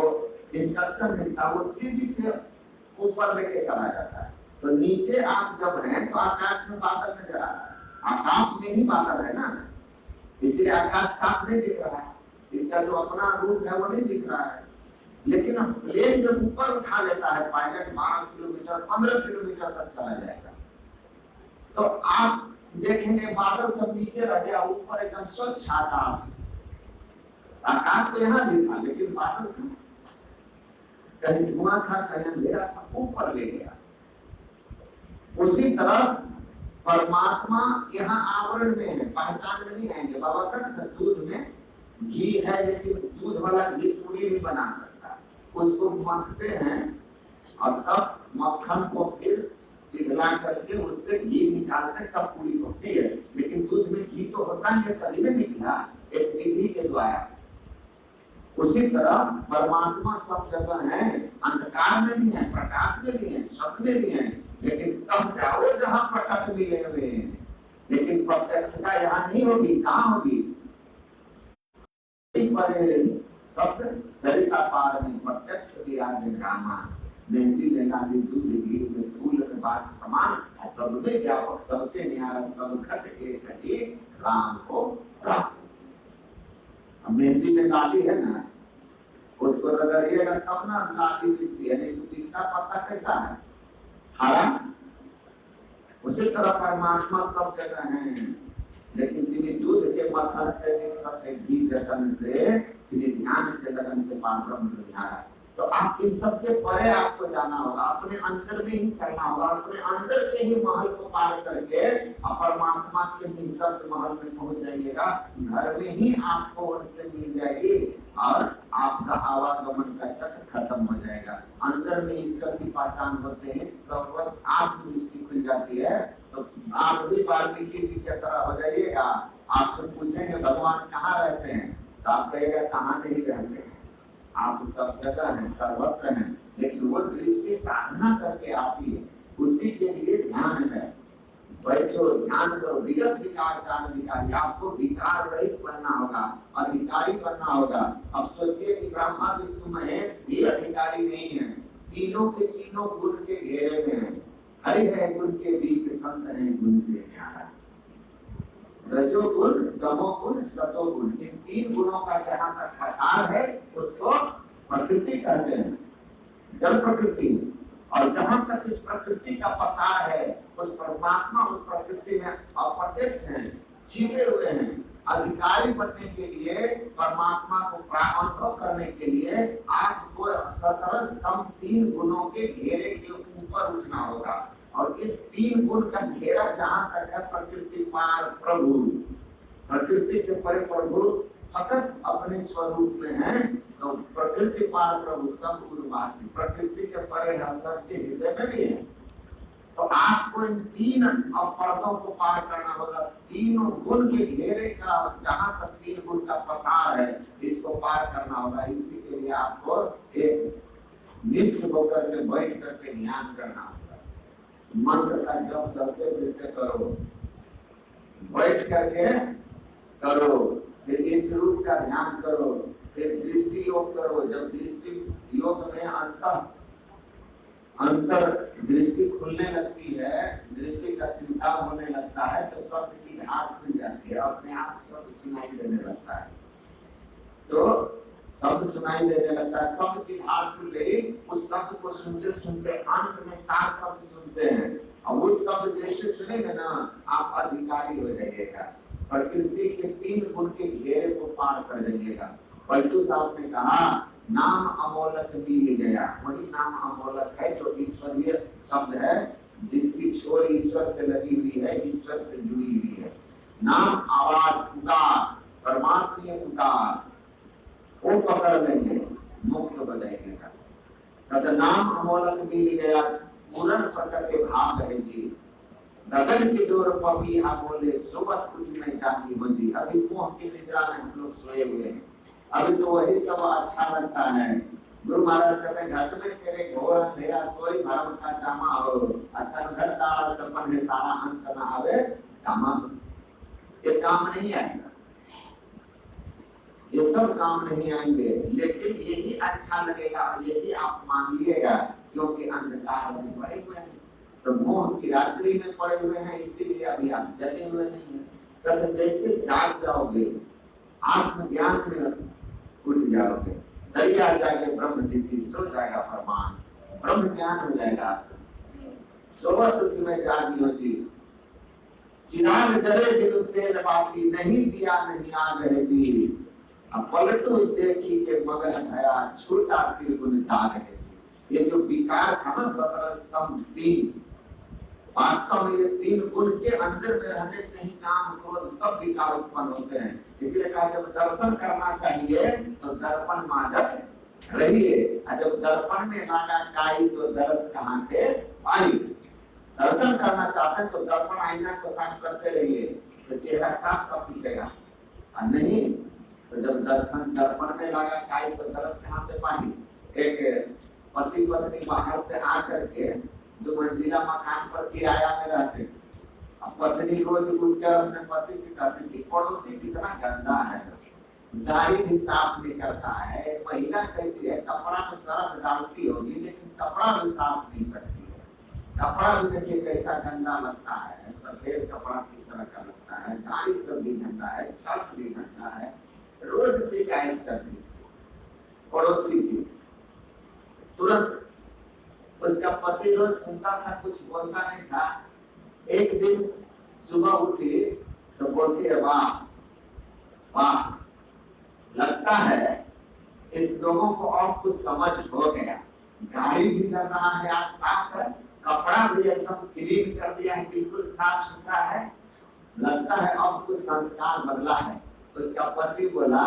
A: इंस्ट्रक्शन मिलता है, वो तेजी से ऊपर लेके चला जाता है। तो नीचे आप जब हैं तो आकाश में बादल नजर आ रहा है, आकाश में ही बादल है ना, इसलिए आकाश साफ नहीं दिख रहा है, इसका जो अपना रूप है वो नहीं दिख रहा है। लेकिन प्लेन जब ऊपर उठा लेता है पायलट, 12 किलोमीटर 15 किलोमीटर तक चला जाएगा, तो आप देखेंगे बादल सब नीचे रह गया, ऊपर एकदम स्वच्छ आकाश। आकाश तो यहाँ भी था, लेकिन बादल था, कहीं धुआं था, कहीं अंधेरा था, ऊपर ले गया। उसी तरह परमात्मा यहाँ आवरण में है, पहचान में नहीं आएंगे। बाबा का दूध में घी है, लेकिन दूध वाला घी पूरी नहीं बना सकता, उसको मथते हैं और तब मक्खन को फिर पिघला करके उससे घी निकालते तब पूरी होती है। लेकिन दूध में घी तो होता नहीं है, तभी में निकला एक विधि के द्वारा। उसी तरह परमात्मा सब जगह है, अंधकार में भी है, प्रकाश में भी है, शब्द में भी है, लेकिन तब जाओ जहाँ प्रकट मिले हुए हैं, लेकिन प्रत्यक्षता यहाँ नहीं होगी। कहाँ होगी? सरिता पार में प्रत्यक्ष रामा मेहंदी में गाली दूध घी में फूल में बात समान, सब में व्यापक सबसे न्यारा सब घट के राम को राम। मेहंदी में गाली है ना, उसको रगड़िएगा तब ना गाली दिखती है, नहीं तो दिखता पता कैसा है? हरा। उसी तरह परमात्मा सब जगह है, लेकिन जिन्हें दूध के मथन से घी जतन से, जिन्हें ध्यान के लगन से पारब्रह्म ध्यान, तो आप इन सबके परे आपको जाना होगा, अपने अंदर में ही करना होगा, अपने अंदर के ही महल को पार करके परमात्मा के निःशब्द महल में पहुंच जाइएगा। घर में ही आपको उनसे मिल जाएगी और आपका आवागमन का चक्र खत्म हो जाएगा। अंदर में ईश्वर की पहचान होते हैं, सब वक्त आप दृष्टि खुल जाती है, तो आप भी वाल्मीकि जी की तरह हो जाइएगा। आपसे पूछेंगे भगवान कहाँ रहते हैं, तो आप कहेगा कहाँ नहीं रहते हैं, आप सब जगह हैं, सर्वत्र हैं, लेकिन वो दृष्टि साधना करके आती है, उसी के लिए ध्यान है। बैठो ध्यान करो, विगत विकार का अधिकारी, आपको विकार रहित बनना होगा, अधिकारी बनना होगा। अब सोचिए कि ब्रह्मा विष्णु महेश भी अधिकारी नहीं है, तीनों के तीनों गुण के घेरे में है। हरि है गुण के बीच, संत है गुण से न्यारा। रजोगुण, तमोगुण, सतोगुण, इन तीन गुणों का जहाँ तक पसार है उसको प्रकृति कहते हैं, जल प्रकृति। और जहाँ तक इस प्रकृति का पसार है उस परमात्मा उस प्रकृति में अप्रत्यक्ष हैं, छिपे हुए हैं। अधिकारी बनने के लिए, परमात्मा को अनुभव करने के लिए आपको सतरस तम तीन गुणों के घेरे के ऊपर उठना होगा। और इस तीन गुण का घेरा जहाँ तक है, प्रकृति पार प्रभु, प्रकृति के परे प्रभु फकत अपने स्वरूप में है। तो प्रकृति पार प्रभु सब गुरुवासी, प्रकृति के परे है, सबके हृदय में भी है। तो आपको इन तीन पर्दों को पार करना होगा। तीनों गुण के घेरे का जहाँ तक तीन गुण का पसार है, इसको पार करना होगा। इसी के लिए आपको एक निष्ठ होकर के बैठ करके ध्यान करना होगा। मंत्र का जप करते फिरते करो, बैठ करके करो, फिर इस रूप का ध्यान करो, फिर दृष्टि योग करो। जब दृष्टि योग में अंतर दृष्टि खुलने लगती है, दृष्टि का चिंता होने लगता है, तो शब्द की धार खुल जाती है, अपने आप शब्द सुनाई देने लगता है। तो शब्द सुनाई देने लगता है, शब्द की धार खुल गई, उस शब्द को सुनते सुनते अंत में 7 शब्द सुनते हैं। और उस शब्द जैसे सुनेंगे ना, आप अधिकारी हो जाइएगा, प्रकृति के तीन गुण के घेरे को पार कर जाइएगा। पलटू साहब ने कहा, नाम अमोलक मिल गया। वही नाम अमोलक है जो ईश्वरीय शब्द है, जिसकी छोर ईश्वर से लगी हुई है, ईश्वर से जुड़ी हुई है। नाम आवाज पुकार, परमात्मीय पुकार, वो पकड़ लेंगे, मुख्य बजाइएगा। तथा नाम अमोलक मिल गया, पूर्ण प्रकट के भाग है जी। गगन की डोर पपी हा बोले, सुबह कुछ में जाती हो जी। अभी मोह की निद्रा में हम लोग सोए हुए हैं, अभी तो वही सब अच्छा लगता है। गुरु महाराज कहते हैं, घट में तेरे घोर अंधेरा सोई भरम का जामा हो, असंगत तारा सपन है तारा अंत न आवे कामा। ये काम नहीं आएगा, ये सब काम नहीं आएंगे, लेकिन यही अच्छा लगेगा, यही आप मांगिएगा, क्योंकि अंधकार में पड़े हुए हैं। तो मोह की रात्रि में पड़े हुए हैं, इसीलिए अभी आप जगे हुए नहीं है। तो जैसे जाग जाओगे, आत्मज्ञान में उठ जाओगे, दरिया जाके ब्रह्म दिशी, सो जाएगा फरमान, ब्रह्म ज्ञान हो जाएगा। सुबह उसमें जागी होती, चिराग जले दिल तेल बाती, नहीं दिया नहीं आग रहेगी। अब पलटू देखी के मगन भया, छूटा त्रिगुण दाग है। ये जो विकार था ना, 17 स्तंभ 3, वास्तव में ये 3 गुण के अंदर में रहने से ही काम क्रोध सब विकार उत्पन्न होते हैं। इसलिए कहा, जब दर्शन करना चाहिए तो दर्पण मादक रहिए, और जब दर्पण में लगा काई तो दर्श कहाँ से पाई। दर्शन करना चाहते हैं तो दर्पण आईना को साफ करते रहिए, तो चेहरा साफ साफ दिखेगा। और नहीं तो जब दर्पण में लगा काई तो दर्श कहाँ से पाई। एक पति पत्नी बाहर से आकर के 2 मंजिला मकान पर किराया में रहते, अब पत्नी रोज उठकर अपने पति से कहती थी, पड़ोसी कितना गंदा है, गाड़ी भी साफ नहीं करता है। महिला कहती है, कपड़ा में सरफ डालती होगी लेकिन कपड़ा भी साफ नहीं करती है, कपड़ा भी देखिए कैसा गंदा लगता है, सफेद कपड़ा किस तरह का लगता है, गाड़ी सब भी गंदा है, छत भी गंदा है। रोज शिकायत करती पड़ोसी की। तुरंत उसका पति रोज सुनता था, कुछ बोलता नहीं था। एक दिन सुबह उठी तो बोलती है, वाह वाह, लगता है इस लोगों को और कुछ समझ हो गया, गाड़ी भी कर रहा है आज साफ है, कपड़ा भी एकदम क्लीन कर दिया है, बिल्कुल साफ सुथरा है, लगता है अब कुछ संस्कार बदला है। उसका पति बोला,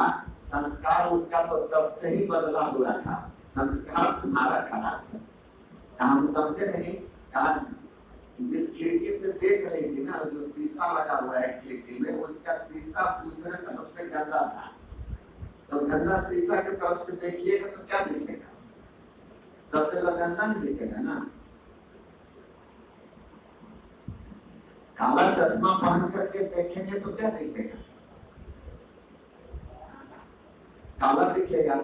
A: संस्कार उसका तो तब से ही बदला हुआ था, संस्कार तुम्हारा खराब है। हम समझे नहीं, कहा जिस खिड़की से देख रही थी ना, जो शीशा लगा हुआ है खिड़की में, उसका शीशा दूसरे तरफ से गंदा था। तो गंदा शीशा की तरफ से देखिएगा तो क्या दिखेगा, सब जगह गंदा नहीं दिखेगा ना। काला चश्मा पहन करके देखेंगे तो क्या दिखेगा, काला दिखेगा।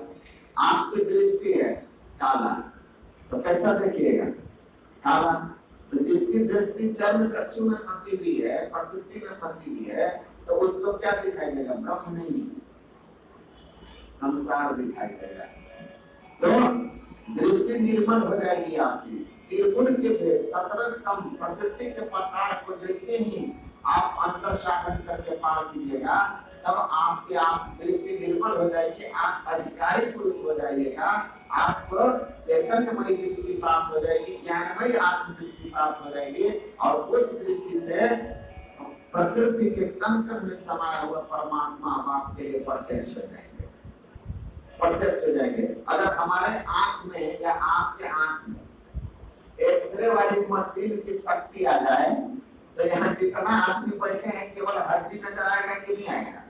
A: आपकी दृष्टि है काला, तो कैसा देखिएगा काला। तो जिसकी दृष्टि चर्म चक्षु में फंसी हुई है, प्रकृति में फंसी हुई है, तो उसको क्या दिखाई देगा? ब्रह्म नहीं, संसार दिखाई देगा। तो दृष्टि निर्मल हो जाएगी आपकी। त्रिगुण के भेद, 17 स्तंभ, प्रकृति के पसार को जैसे ही आप अंतर साधन करके पार कीजिएगा, तब आपकी आप दृष्टि निर्मल हो जाएगी, आप अधिकारी पुरुष हो जाइएगा, आपको चैतन्यमयी दृष्टि प्राप्त हो जाएगी, ज्ञानमयी आत्मदृष्टि प्राप्त हो जाएगी, और उस दृष्टि से प्रकृति के कण कण में समाया हुआ परमात्मा आपके लिए प्रत्यक्ष हो जाएंगे, प्रत्यक्ष हो जाएंगे। अगर हमारे आंख में या आपके आंख में एक्सरे वाली मशीन की शक्ति आ जाए, तो यहाँ जितना आदमी बैठे हैं केवल हड्डी नजर आएगा कि नहीं आएगा?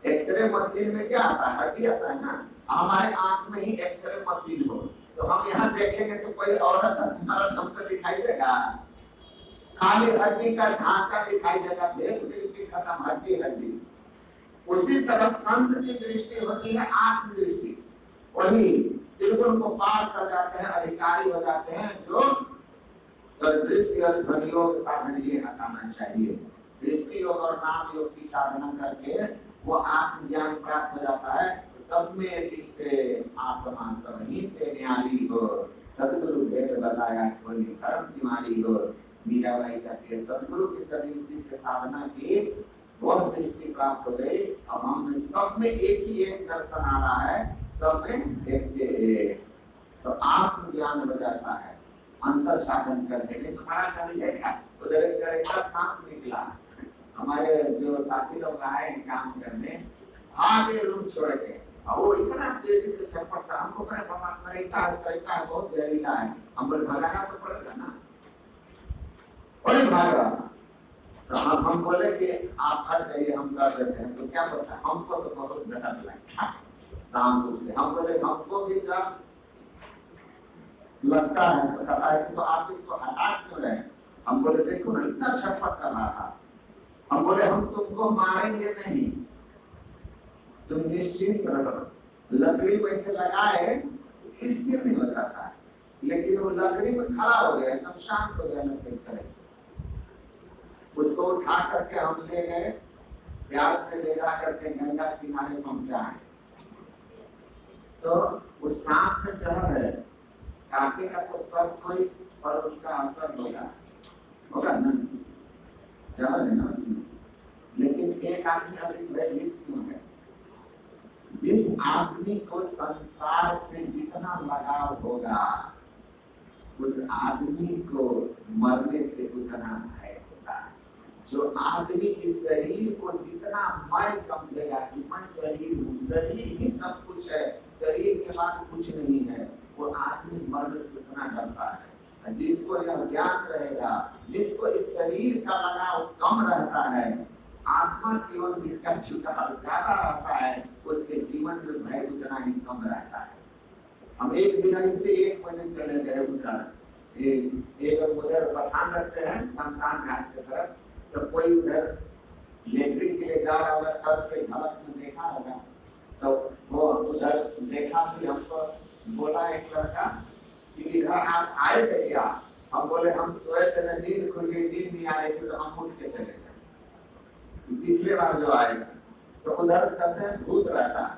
A: एक्सरे मशीन में क्या आता है? हड्डी आता है ना। हमारे आंख में ही एक्सरे मशीन हो, तो हम यहाँ देखेंगे तो कोई औरत हमारा हमको दिखाई देगा? खाली हड्डी का ढांचा दिखाई देगा, भेद दृष्टि खत्म, हड्डी हड्डी। उसी तरह संत की दृष्टि होती है आत्मदृष्टि, वही त्रिगुण को पार कर जाते हैं, अधिकारी हो जाते हैं, जो दृष्टि और ध्वनि योग साधन ये हटाना चाहिए। दृष्टि योग और नाम योग की साधना करके वो आत्मज्ञान प्राप्त हो जाता है। सब में जिससे आत्मा सबही से न्याली हो, सदगुरु भेद बताया खोली कर्म निवारी हो। मीराबाई कहती है सदगुरु की सदयुक्ति से साधना की, बहुत दृष्टि प्राप्त हो गई। अब हम सब में एक ही एक दर्शन आ रहा है, सब में एक, तो आत्मज्ञान हो जाता है अंतर साधन करके। नहीं तो बड़ा चल जाएगा। उधर एक शांत निकला, हमारे जो साथी लोग आए काम करने, आगे रूम छोड़ के, और वो इतना तेजी से चल पड़ता, हमको कहे परमात्मा रहता है, बहुत जहरीला है। हम बोले भगाना तो पड़ेगा ना, बड़े भाग रहा था। तो हम बोले कि आप हट जाइए, हम कर देते हैं। तो क्या बोलता है, हमको तो बहुत डर लगता है शाम को। हम बोले हमको भी जब लगता है तो कहता है कि तो आप इसको हटा क्यों रहे? हम बोले देखो ना, इतना छटपट कर रहा था। हम बोले हम तुमको मारेंगे नहीं, तुम निश्चिंत रहो। लकड़ी वैसे लगाए स्थिर नहीं होता था, लेकिन वो लकड़ी में खड़ा हो गया, एकदम शांत हो गया लकड़ी तरह से। उसको उठा करके हम ले गए, प्यार से ले जा करके गंगा किनारे पहुंचाए। तो उस सांप में जहर है, काटे का तो सब कोई, पर उसका असर होगा ना, जहर है ना। लेकिन एक आदमी अभी भयभीत क्यों है? जिस आदमी को संसार से जितना लगाव होगा, उस आदमी को मरने से उतना भय होता है। जो आदमी इस शरीर को जितना मैं समझेगा कि मैं शरीर हूँ, शरीर ही सब कुछ है, शरीर के बाद कुछ नहीं है, वो आदमी मरने से उतना डरता है। जिसको यह ज्ञान रहेगा, जिसको इस शरीर का लगाव कम रहता है, आत्मा की ओर जिसका झुकाव ज्यादा रहता है, उसके जीवन में भय उतना ही कम रहता है। हम एक दिन ऐसे 1 बजे चले गए उधर, एक उधर बथान रखते हैं शमशान घाट की तरफ, तो कोई उधर लेटरिन के लिए जा रहा होगा, कल के झलक में देखा होगा, तो वो उधर देखा भी हमको बोला एक लड़का कि इधर आप आए थे क्या? हम बोले हम सोए थे, नींद खुल गई, नींद नहीं आ रही थी, तो हम उठ के चले गए। पिछले बार जो आएगा तो उधर कहते हैं भूत रहता है,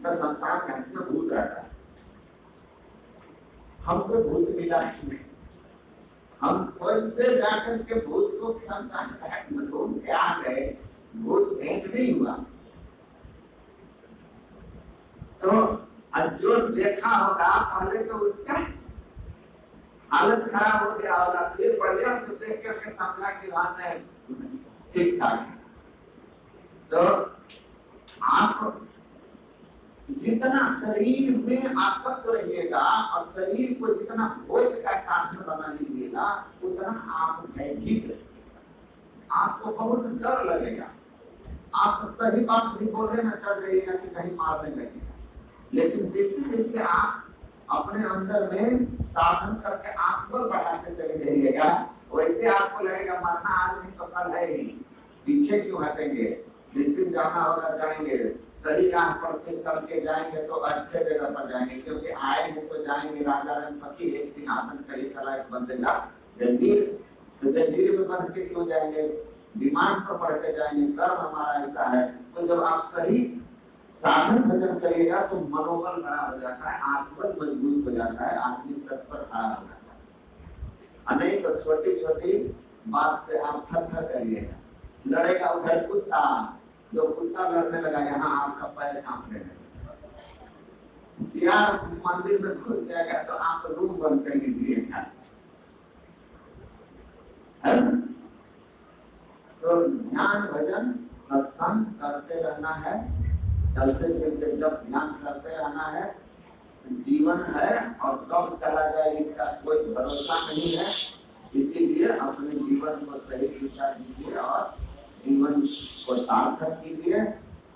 A: तो संसार घाट में भूत रहता है। हमको भूत मिला नहीं, हम खोजते जाकर के भूत को संसार घाट में घूम के आ गए, भूत भेंट नहीं हुआ। तो जो देखा होगा पहले तो उसका हालत खराब हो गया होगा, फिर बढ़िया से देख करके समझा कि बात है ठीक ठाक है। तो आप जितना शरीर में आसक्त रहिएगा और शरीर को जितना भोग का साधन बना लीजिएगा, उतना आप भयभीत रहिएगा, आपको बहुत डर लगेगा। आप सही बात भी बोलने में डर जाइएगा कि कहीं मारने लगेगा। लेकिन जैसे जैसे आप अपने अंदर में साधन करके आत्मबल बढ़ाते चले जाइएगा, वैसे आपको लगेगा मरना आज नहीं तो कल है ही, पीछे क्यों हटेंगे, जिस दिन जाना होगा जाएंगे, सही राह पर से करके जाएंगे तो अच्छे जगह पर जाएंगे, क्योंकि आएंगे तो जाएंगे राजा रणपति एक सिंहासन खड़ी सलाह बंदेगा जंजीर, तो जंजीर में बंध के क्यों जाएंगे, विमान पर बढ़ के जाएंगे। कर्म हमारा ऐसा है। तो जब आप सही साधन भजन करिएगा तो मनोबल बड़ा हो जाता है, आत्मबल मजबूत हो जाता है, आदमी सत पर खड़ा हो जाता है। अनेक छोटी छोटी बात से आप थर थर करिएगा। लड़ेगा उधर कुत्ता, जो कुत्ता लड़ने लगा यहाँ आपका पैर कांपने लगेगा। सियार मंदिर में घुस जाएगा तो आप रूम बंद कर लीजिएगा। तो ध्यान भजन सत्संग करते रहना है, चलते फिरते जब ध्यान करते रहना है। जीवन है और कब चला जाए इसका कोई भरोसा नहीं है, इसीलिए अपने जीवन को सही दिशा दीजिए और जीवन को सार्थक कीजिए।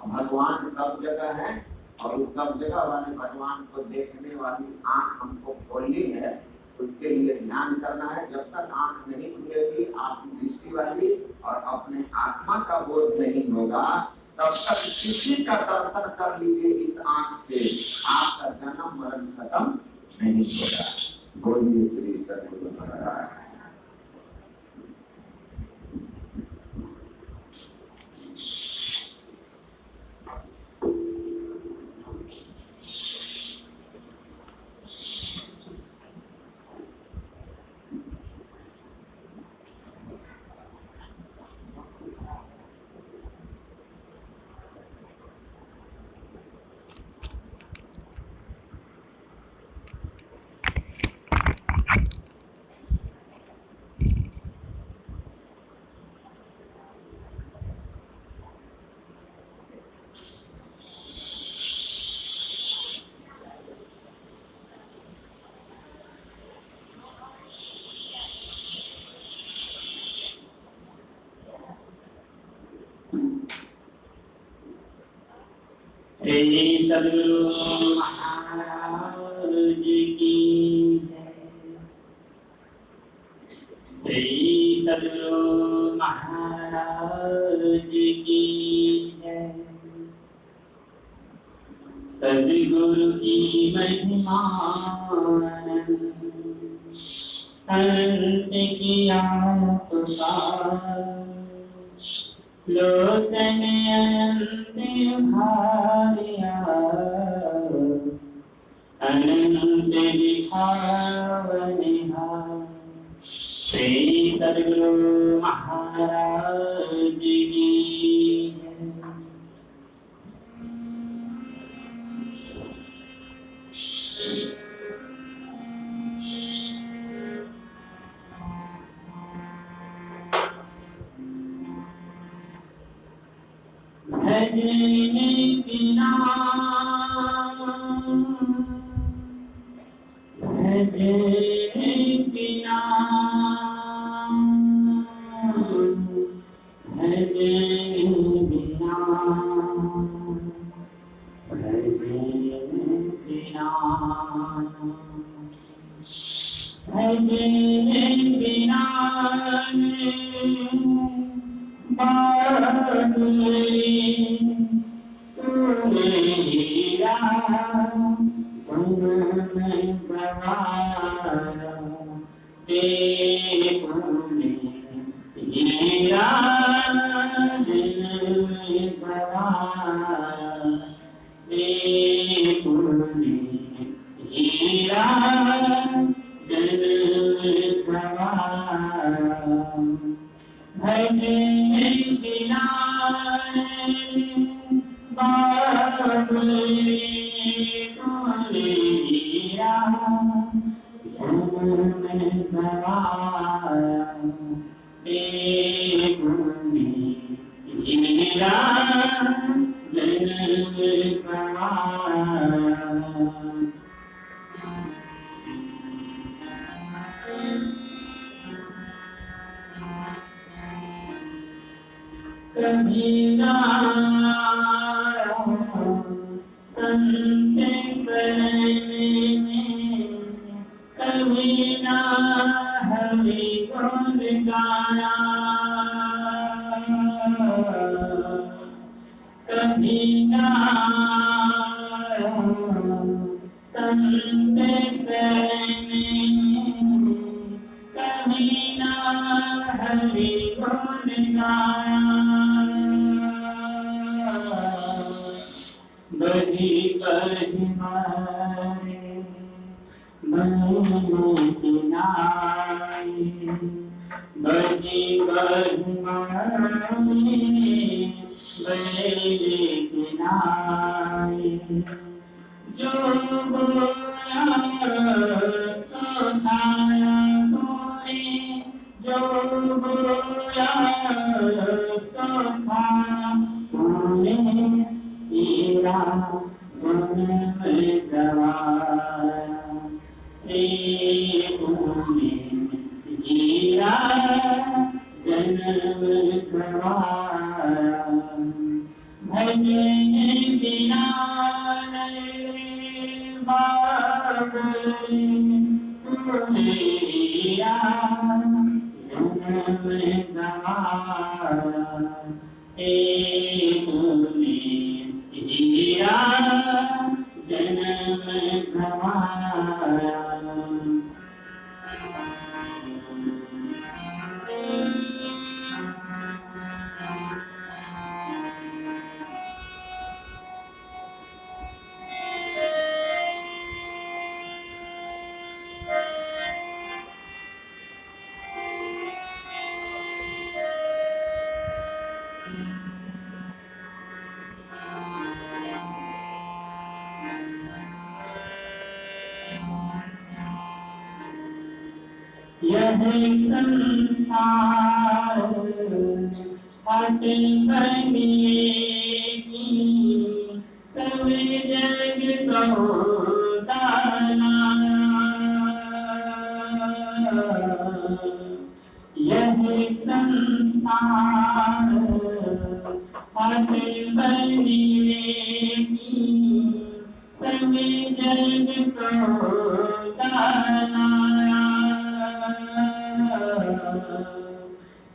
A: भगवान सब जगह है और उस सब जगह वाले भगवान को देखने वाली आंख हमको खोलनी है, उसके लिए ध्यान करना है। जब तक आंख नहीं खुलेगी आपकी दृष्टि वाली और अपने आत्मा का बोध नहीं होगा, तब तक किसी का दर्शन कर लीजिए इस आंख से, आपका जन्म मरण खत्म नहीं होगा। बोलिए श्री सद्गुरु महाराज।
B: श्री सद्गुरु महाराज की जय। श्री सद्गुरु महाराज की जय। सद्गुरु की महिमा संत किया पुकार, लोचन अनंत भारिया अनंत दिखावनिहार। श्री सद्गुरु महाराज की भजने बिना भजने बिना भजने बिना भजने बिना भजने बिना कभी संत कभी ना हरि गुण गाया बही बही मारे बही किनारे बही बही मारे बही किनारे जो बोया तो खाया तूने जो बोया तो खाया तूने तेरा जन्म गवाया तूने तेरा जन्म गवाया भजन बिना तेरा जन्म गवाया तूने तेरा जन्म गवाया यह संसार हट बनेगी सब जग सौदाना यह संसार हट बनेगी सब जग सौदाना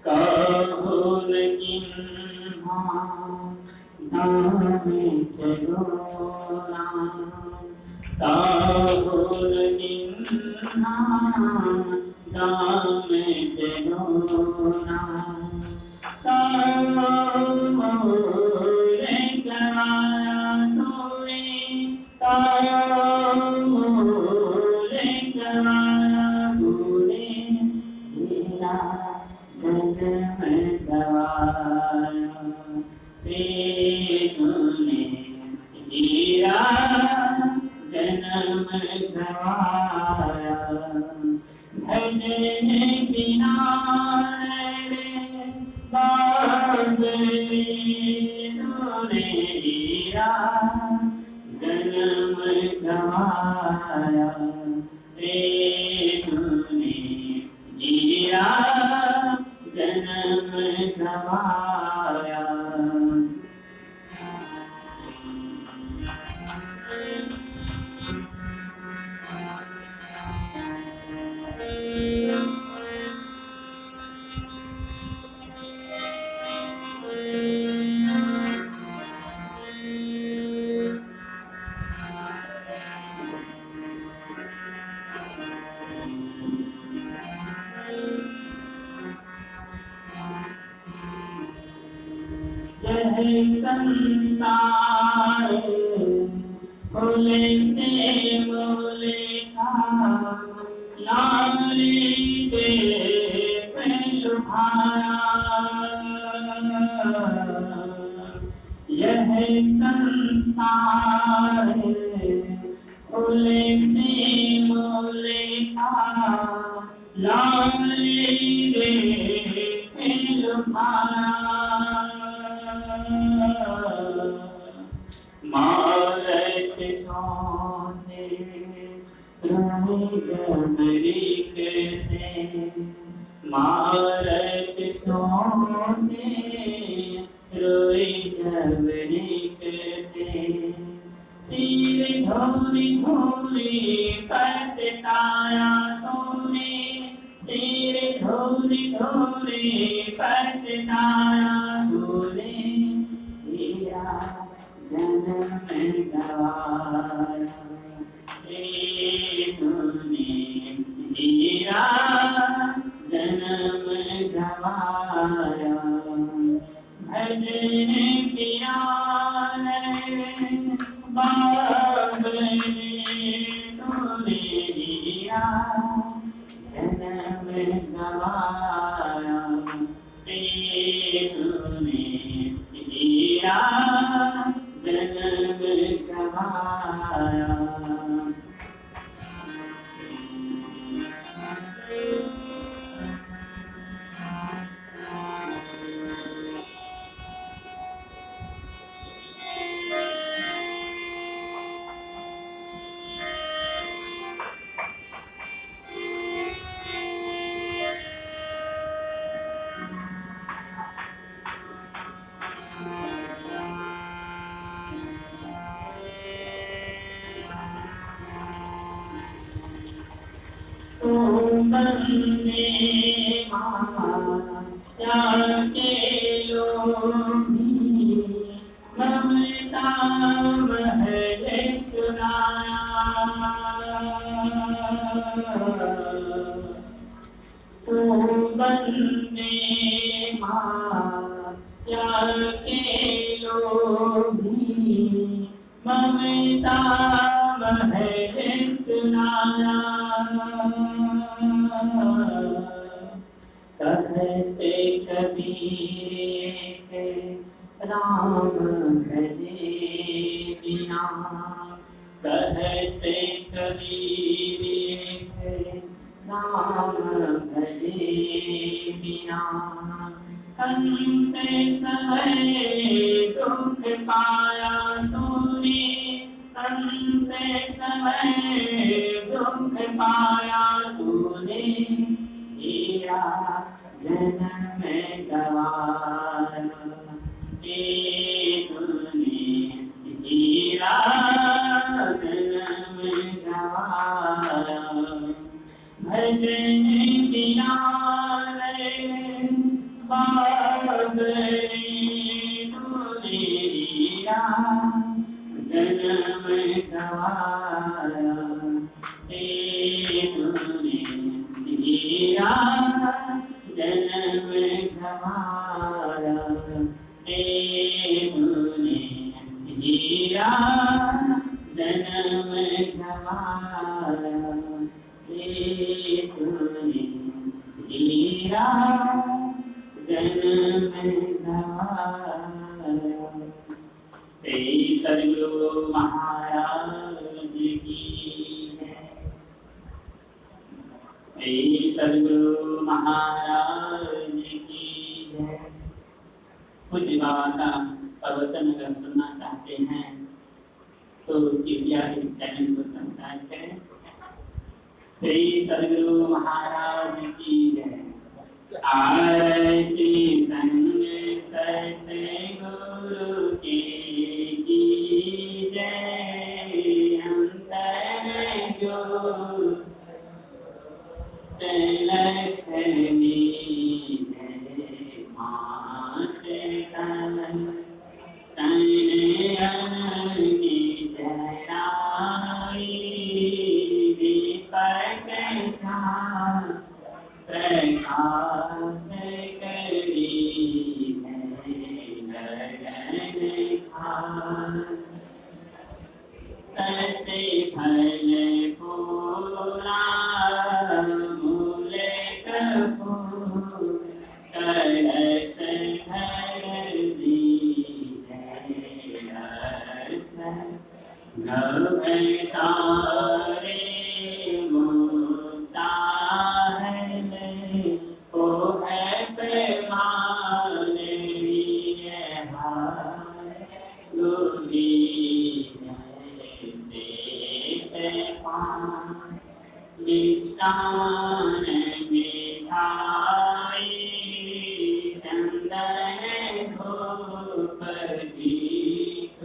B: कबूल किन्हा दाम चलो ना कबूल किन्हा दाम चलो ना कबूल कराया तूने कबूल कराया तूने तेरा जन्म गवाया तूने तेरा जन्म गवाया भजन बिना बांधे तूने तेरा जन्म गवाया तूने तेरा जन्म गवाया संसार बोले से बोले का लाली दे लुभाया यह संसार बोले से बोले का लाली दे लुभाया मारत सोने रोई जबरीक से मारत सोने रोई जबरीक से सिर धोरी धोरी पछताया तूने सिर धोरी धोरी पछताया तूने तेरा जन्म गवाया तूने हीरा जन्म गवाया भजन किया बाबरे तूने हीरा जन्म गवाया तूने हीरा जन्म गवाया बंदे माया के लोभी ममता महल चुराया तू बंदे माया के लोभी ममता महल चुराया कहते कबीर राम भजे बिना कहते कबीर राम भजे बिना अंत समय दुख पाया तूने अंत समय दुख पाया तूने हीरा जन्म गवाया तूने हीरा जन्म गवाया भजन बिना बाबरे तूने हीरा जन्म गवाया तूने हीरा जन्म गवाया तूने हीरा जन्म गवाया तूने हीरा जन्म गवाया सद्गुरु महाराज की सद्गुरु महाराज की कुछ बाबा का प्रवचन अगर सुनना चाहते हैं तो कृपया इस चैनल को सब्सक्राइब करें। श्री सद्गुरु महाराज की जय। आरती संग सतगुरु की जय। अंतर जो लखनी जय मात तनयनी जय दीपक प्रकाश करी ससे फल पूरा मूल कपूर करस घर दी गवतारे मुक्ता है ओ है प्रेमान लोभी निशान मिठाई चंदन धूप दीप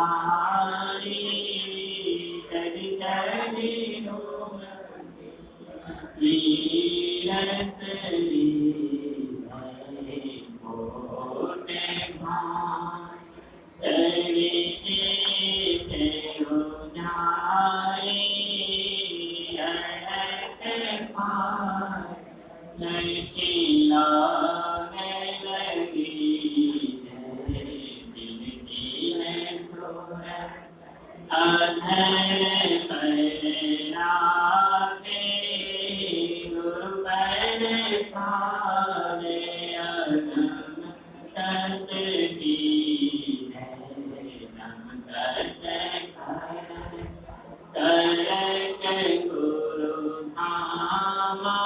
B: तुम्हारी चल चलो वीरसरी मोटे भाई चले हो जाए लड़कियाँ लगी दिल की है अधर पैरा के गुरुबर सारे अगम तस्बी है नम कर गुरु धामा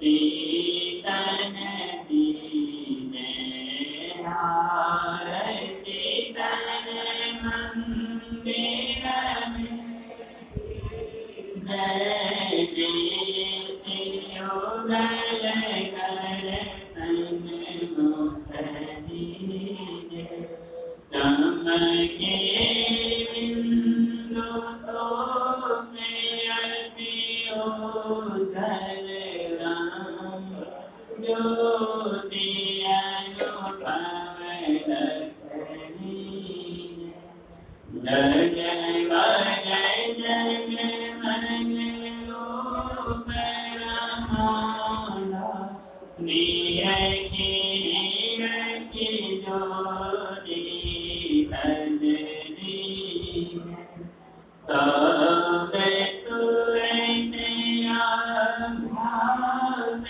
B: सीतन दीने सीतन मंदिर में जय योगल कर संग मुखरी चमके बिंदु तो ज्योति अनुपम लखनी जय जय जय रूप रमाना निरखी ज्योति तजरी सब सुरते अभ्यास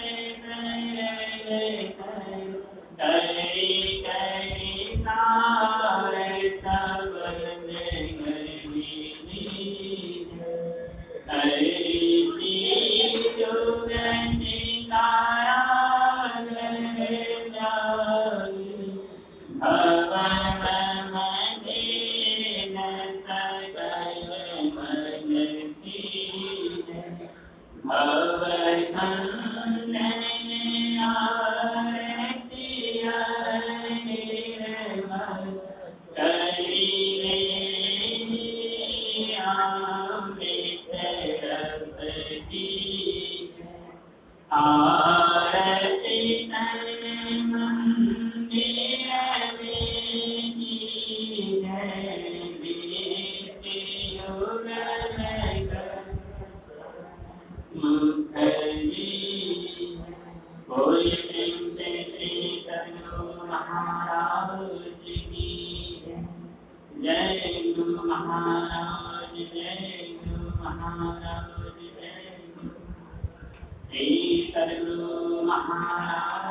B: करी करी सारे सबल ऐसी जुगति काया भवन मदीन सकल मन सीध भवन आरती निर्मल करी अमृत रस की आरती तन मंदिर में की जय बीती युगल मुखर्जी बोल से श्री सद्गुरु महाराज की जय गुरु महाराज जय गुरु महाराज जय श्री सद्गुरु महाराज